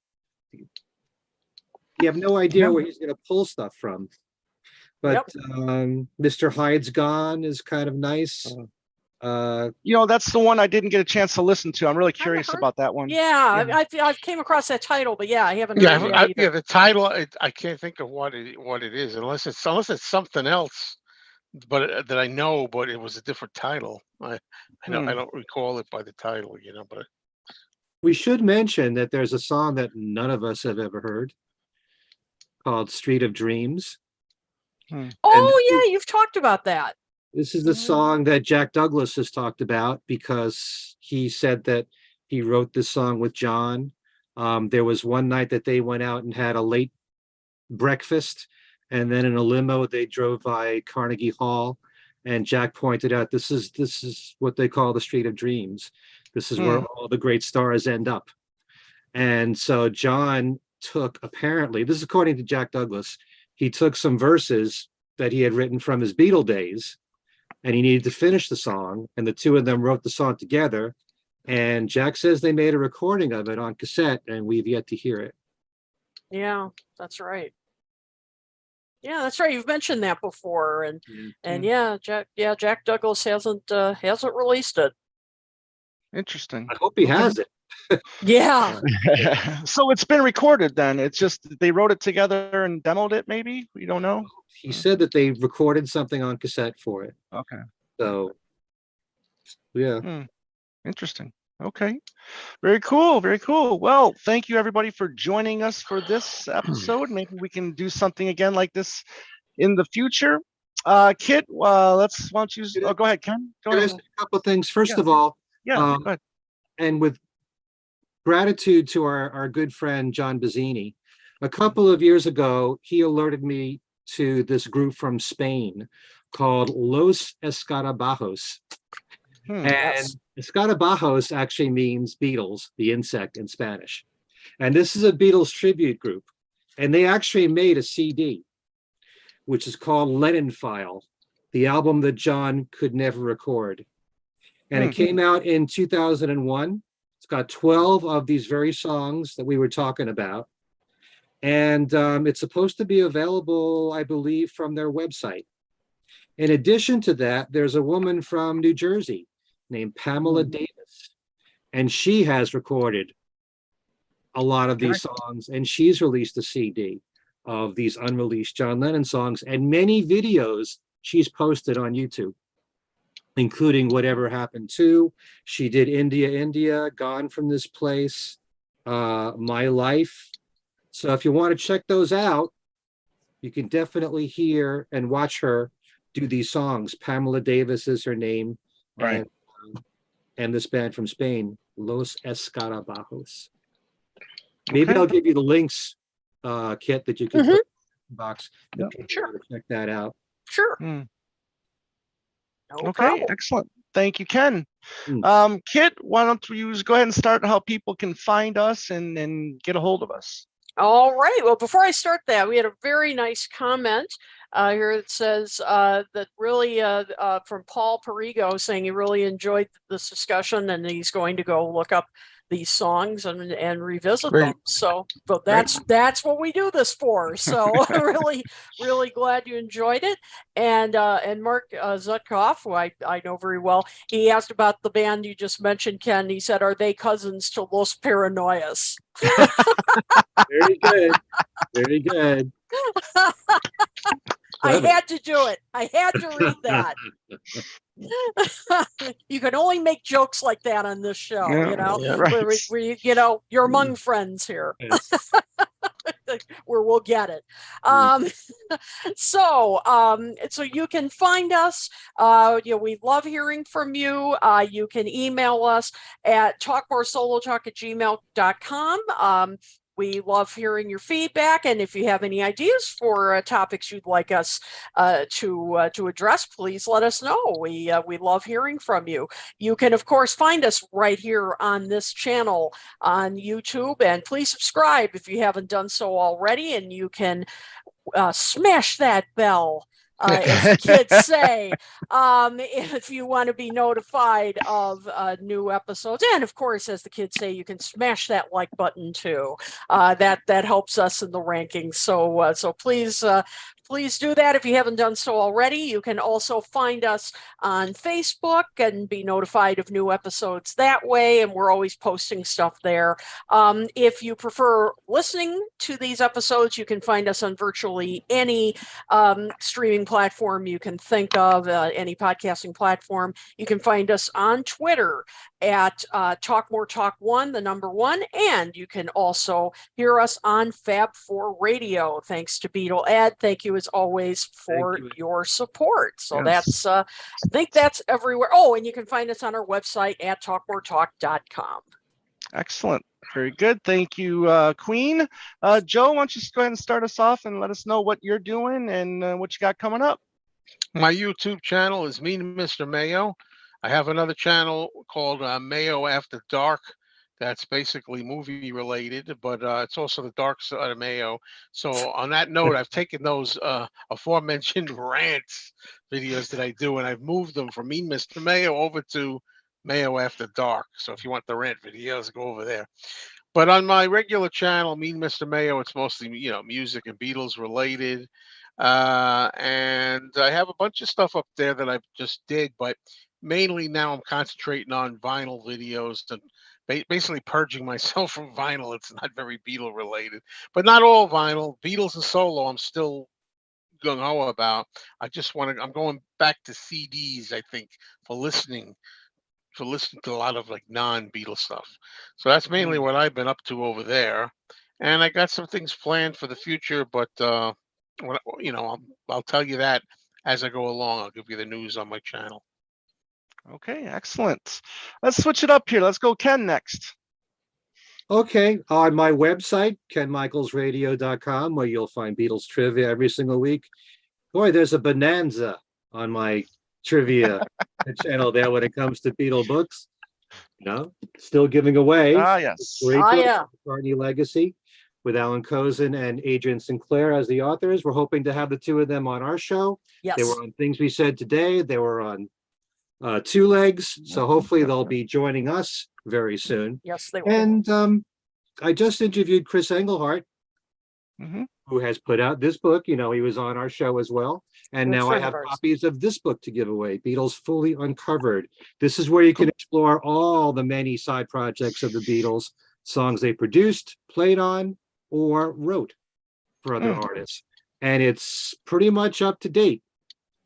you have no idea Yeah. where he's going to pull stuff from. But Yep. Mr. Hyde's Gone is kind of nice. Uh, That's the one I didn't get a chance to listen to. I'm really I haven't curious heard. about that one. Yeah, Yeah. I've came across that title, but yeah, I haven't Yeah, heard that either. the title I can't think of what it is unless it's something else, but that I know, but it was a different title. I Hmm. don't recall it by the title, but we should mention that there's a song that none of us have ever heard called Street of Dreams. Hmm. And Oh yeah, you've talked about that. this is the song that Jack Douglas has talked about because he said that he wrote this song with John. There was one night that they went out and had a late breakfast, and then in a limo they drove by Carnegie Hall, and Jack pointed out this is what they call the Street of Dreams. This is where Hmm. all the great stars end up. And so John took, apparently, this is according to Jack Douglas, he took some verses that he had written from his Beatle days, and he needed to finish the song, and the two of them wrote the song together. And Jack says they made a recording of it on cassette, and we've yet to hear it. Yeah, that's right. Yeah, that's right. You've mentioned that before, and Jack Douglas hasn't released it. Interesting. I hope he has it. Yeah. So it's been recorded then. It's just they wrote it together and demoed it, maybe? We don't know. He said that they recorded something on cassette for it. Okay. So, yeah. Interesting. Okay. Very cool. Very cool. Well, thank you everybody for joining us for this episode. Maybe we can do something again like this in the future. Kit, why don't you go ahead, Ken. Go Can I ahead. say a couple of things? First Yeah. of all, Yeah, go ahead. and with gratitude to our good friend John Bazzini, a couple of years ago, he alerted me to this group from Spain called Los Escarabajos. And Yes. Escarabajos actually means beetles, the insect in Spanish. And this is a Beatles tribute group. And they actually made a CD, which is called Lennonphile, the album that John could never record. And it came out in 2001. It's got 12 of these very songs that we were talking about. And it's supposed to be available, I believe, from their website. In addition to that, there's a woman from New Jersey named Pamela Davis, and she has recorded a lot of these songs, and she's released a CD of these unreleased John Lennon songs, and many videos she's posted on YouTube, including Whatever Happened To. She did India, India, Gone From This Place, My Life. So if you want to check those out, you can definitely hear and watch her do these songs. Pamela Davis is her name. Right. And this band from Spain, Los Escarabajos. Maybe Okay. I'll give you the links, Kit, that you can put in the box. Yep. Sure. Check that out. Sure. Hmm. No Okay, problem. excellent. Thank you, Ken. Mm. Kit, why don't you go ahead and start how people can find us and get a hold of us? All right. Well, before I start that, we had a very nice comment here that says that really from Paul Perigo saying he really enjoyed this discussion and he's going to go look up these songs and revisit Great. them. So, but that's what we do this for. So really glad you enjoyed it. And Mark Zutkoff, who I know very well, he asked about the band you just mentioned, Ken. He said, "Are they cousins to Los Paranoias?" Very good. Very good. I had to do it. I had to read that. You can only make jokes like that on this show, Yeah, you know, yeah. Right. where you're among friends here. Yes. Where we'll get it. So you can find us. We love hearing from you. You can email us at talkmoresolotalk@gmail.com. We love hearing your feedback, and if you have any ideas for topics you'd like us to address, please let us know. We love hearing from you. You can, of course, find us right here on this channel on YouTube, and please subscribe if you haven't done so already, and you can smash that bell. As the kids say, if you want to be notified of new episodes. And of course, as the kids say, you can smash that like button too. That helps us in the rankings. So please do that if you haven't done so already. You can also find us on Facebook and be notified of new episodes that way. And we're always posting stuff there. If you prefer listening to these episodes, you can find us on virtually any streaming platform you can think of, any podcasting platform. You can find us on Twitter at talkmoretalk1, the number 1, and you can also hear us on Fab4 Radio. Thanks to Beetle Ed. Thank you as always for your support. So Yes. I think that's everywhere. Oh, and you can find us on our website at talkmoretalk.com. Excellent. Very good. Thank you, Queen. Joe, why don't you just go ahead and start us off and let us know what you're doing and what you got coming up? My YouTube channel is Mean Mr. Mayo. I have another channel called Mayo After Dark. That's basically movie related, but it's also the dark side of Mayo. So on that note, I've taken those aforementioned rants videos that I do, and I've moved them from Mean Mr. Mayo over to Mayo After Dark. So if you want the rant videos, go over there. But on my regular channel, Mean Mr. Mayo, it's mostly, music and Beatles related. And I have a bunch of stuff up there that I just did, but mainly now I'm concentrating on vinyl videos and basically purging myself from vinyl. It's not very Beatle related, but not all vinyl. Beatles and solo, I'm still gung-ho about. I'm going back to CDs, I think, for listening to a lot of like non-Beatles stuff. So that's mainly what I've been up to over there. And I got some things planned for the future, but I'll tell you that as I go along. I'll give you the news on my channel. Okay, excellent. Let's switch it up here. Let's go Ken next. Okay, on my website, kenmichaelsradio.com, where you'll find Beatles trivia every single week. Boy, there's a bonanza on my trivia channel there when it comes to Beatle books. Still giving away. Yes. Great book, Yeah. McCartney Legacy, with Alan Kozin and Adrian Sinclair as the authors. We're hoping to have the two of them on our show. Yes. They were on Things We Said Today. They were on Two Legs. So hopefully they'll be joining us very soon. Yes, they will. And I just interviewed Chris Engelhart Mhm. who has put out this book. He was on our show as well. And Good now I friend of have ours. copies of this book to give away, Beatles Fully Uncovered. This is where you can explore all the many side projects of the Beatles, songs they produced, played on, or wrote for other artists. And it's pretty much up to date,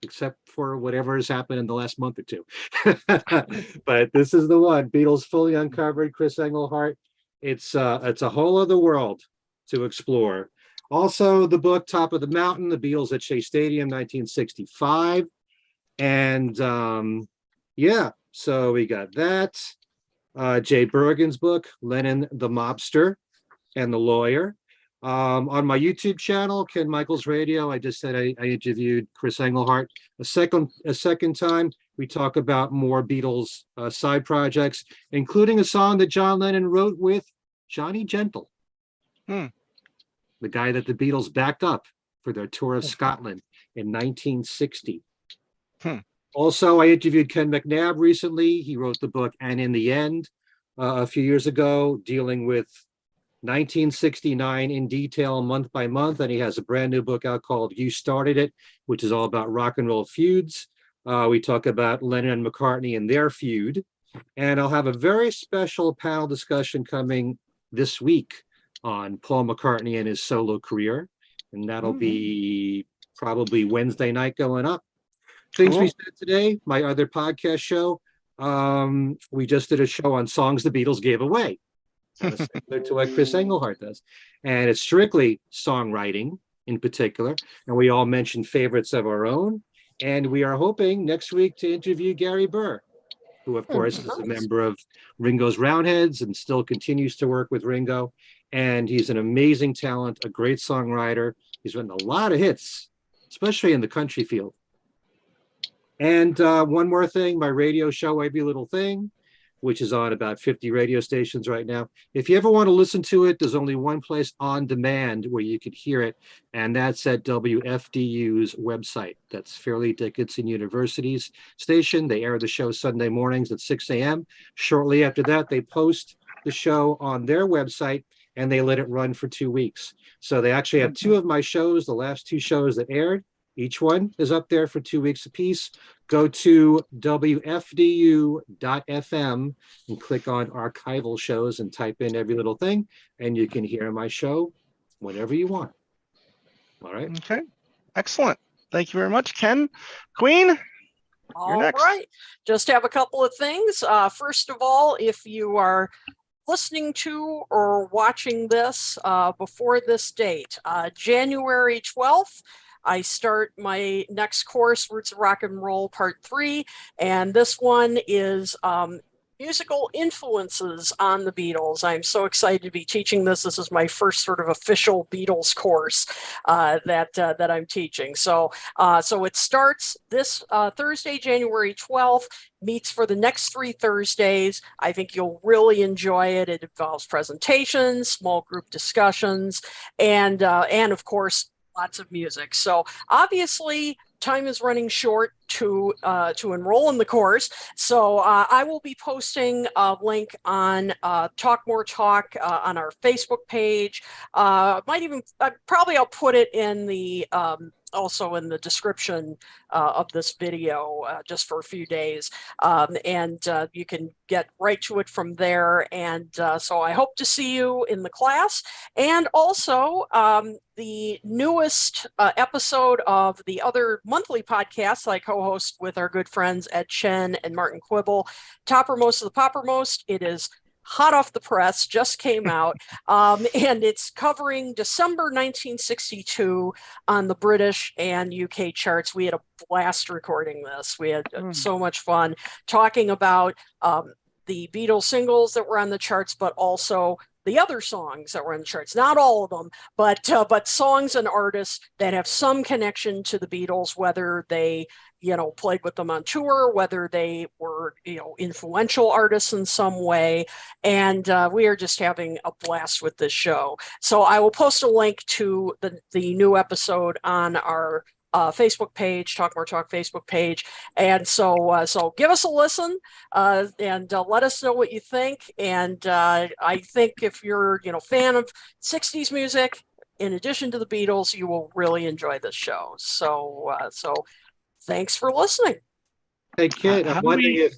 except for whatever has happened in the last month or two. But this is the one, Beatles Fully Uncovered, Chris Engelhart. It's a whole other world to explore. Also, the book Top of the Mountain, the Beatles at Shea Stadium, 1965. And yeah, so we got that. Jay Bergen's book, Lennon the Mobster and the Lawyer. On my YouTube channel, Ken Michaels Radio, I just said I interviewed Chris Engelhart a second time. We talk about more Beatles side projects, including a song that John Lennon wrote with Johnny Gentle, the guy that the Beatles backed up for their tour of Scotland in 1960. Also, I interviewed Ken McNabb recently. He wrote the book And in the End a few years ago, dealing with 1969 in detail, month by month. And he has a brand new book out called You Started It, which is all about rock and roll feuds. We talk about Lennon and McCartney and their feud. And I'll have a very special panel discussion coming this week on Paul McCartney and his solo career. And that'll be probably Wednesday night going up. Things we said today, my other podcast show, we just did a show on songs the Beatles gave away, similar to what Chris Engelhart does. And it's strictly songwriting in particular. And we all mentioned favorites of our own. And we are hoping next week to interview Gary Burr, who, of course, is a member of Ringo's Roundheads and still continues to work with Ringo. And he's an amazing talent, a great songwriter. He's written a lot of hits, especially in the country field. And one more thing, my radio show, Every Little Thing, which is on about 50 radio stations right now. If you ever want to listen to it, there's only one place on demand where you could hear it, and that's at WFDU's website. That's Fairleigh Dickinson University's station. They air the show Sunday mornings at 6 a.m. Shortly after that, they post the show on their website, and they let it run for 2 weeks. So they actually have two of my shows, the last two shows that aired. Each one is up there for 2 weeks apiece. Go to WFDU.FM and click on archival shows and type in Every Little Thing, and you can hear my show whenever you want. All right. Okay. Excellent. Thank you very much, Ken. Queen, All next. right. Just have a couple of things. First of all, if you are listening to or watching this before this date, January 12th, I start my next course, Roots of Rock and Roll Part 3, and this one is musical influences on the Beatles. I'm so excited to be teaching this. This is my first sort of official Beatles course that I'm teaching. So it starts this Thursday, January 12th, meets for the next 3 Thursdays. I think you'll really enjoy it. It involves presentations, small group discussions, and of course, lots of music. So obviously time is running short to enroll in the course. So I will be posting a link on Talk More Talk on our Facebook page. I'll put it in the also in the description of this video just for a few days. And you can get right to it from there. And so I hope to see you in the class. And also the newest episode of the other monthly podcast I co-host with our good friends Ed Chen and Martin Quibble, Toppermost of the Poppermost. It is hot off the press, just came out, and it's covering December 1962 on the British and UK charts. We had a blast recording this. We had so much fun talking about the Beatles singles that were on the charts, but also the other songs that were in the charts. Not all of them, but songs and artists that have some connection to the Beatles, whether they played with them on tour, whether they were, influential artists in some way. And we are just having a blast with this show. So I will post a link to the new episode on our Facebook page, Talk More Talk Facebook page. And so give us a listen and let us know what you think. And I think if you're, fan of 60s music, in addition to the Beatles, you will really enjoy this show. So, thanks for listening. Hey, Kid, How I'm do wondering we- if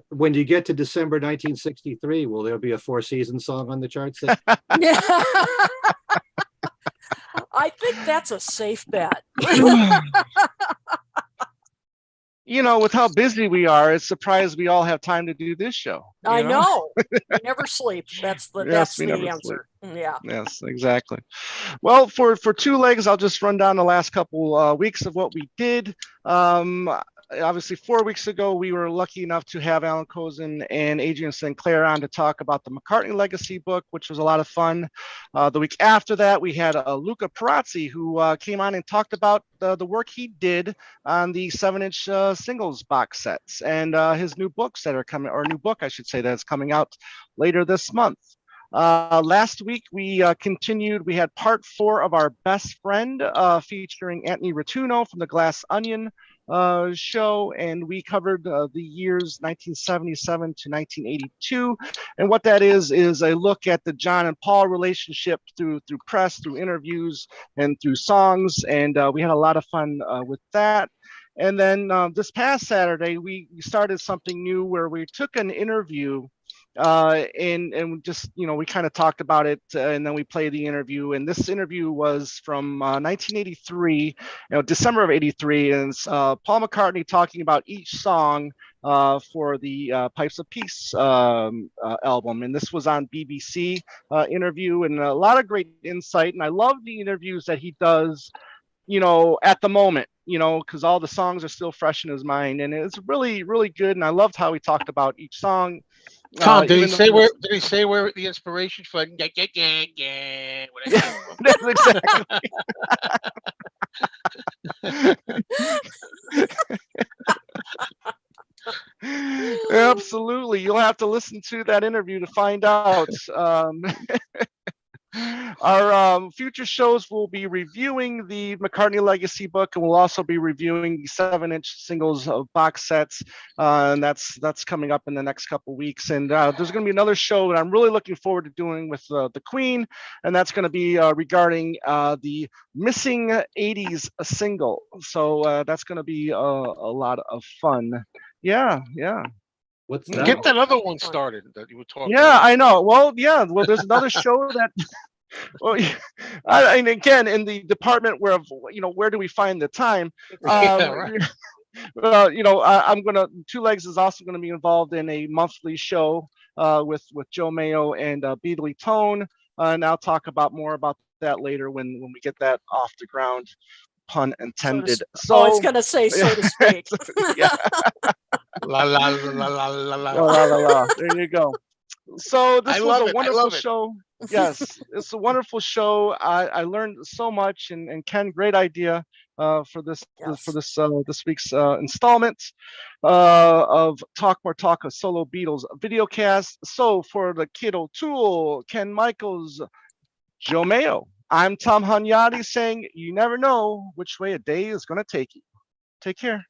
when you get to December 1963, will there be a Four Seasons song on the charts? Yeah. I think that's a safe bet. You know, with how busy we are, it's surprised we all have time to do this show. I know. We never sleep. That's the Yes, we never answer. Yeah. Yes, exactly. Well, for two legs, I'll just run down the last couple weeks of what we did. Obviously, 4 weeks ago, we were lucky enough to have Alan Kozin and Adrian Sinclair on to talk about the McCartney Legacy book, which was a lot of fun. The week after that, we had Luca Perazzi, who came on and talked about the work he did on the 7-inch singles box sets and his new books that are coming, or new book, I should say, that's coming out later this month. Last week, we continued. We had part 4 of our best friend featuring Anthony Rotuno from the Glass Onion show, and we covered the years 1977 to 1982. And what that is a look at the John and Paul relationship through press, through interviews, and through songs. And we had a lot of fun with that. And then this past Saturday, we started something new where we took an interview and just, you know, we kind of talked about it and then we played the interview. And this interview was from 1983, you know, December of 83. And it's Paul McCartney talking about each song for the Pipes of Peace album. And this was on BBC interview, and a lot of great insight. And I love the interviews that he does, you know, at the moment, you know, because all the songs are still fresh in his mind, and it's really, really good. And I loved how he talked about each song. Tom, did he even say though- where? Did he say where the inspiration for? Where that came from? That's exactly. Absolutely. You'll have to listen to that interview to find out. Our future shows will be reviewing the McCartney Legacy book, and we'll also be reviewing the 7-inch singles box sets, and that's coming up in the next couple weeks. And there's going to be another show that I'm really looking forward to doing with the Queen, and that's going to be regarding the missing 80s single. So that's going to be a lot of fun. Yeah. What's Yeah. that? Get that other one started that you were talking Yeah, about. I know. Well, yeah. Well, there's another show that. Well, and again, in the department where, you know, where do we find the time? Yeah, right. You know, I'm gonna. Two Legs is also going to be involved in a monthly show with Joe Mayo and Beadley Tone, and I'll talk about more about that later when we get that off the ground. Pun intended. I was gonna say, so to speak. Yeah. La la la la la la La, la, la. There you go. So this I was love a it. I wonderful love it. show. Yes, it's a wonderful show. I learned so much, and Ken, great idea for this Yes. this week's installment of Talk More Talk, a solo Beatles videocast. So for the Kid O'Toole, Ken Michaels, Joe Mayo, I'm Tom Hunyadi saying, you never know which way a day is going to take you. Take care.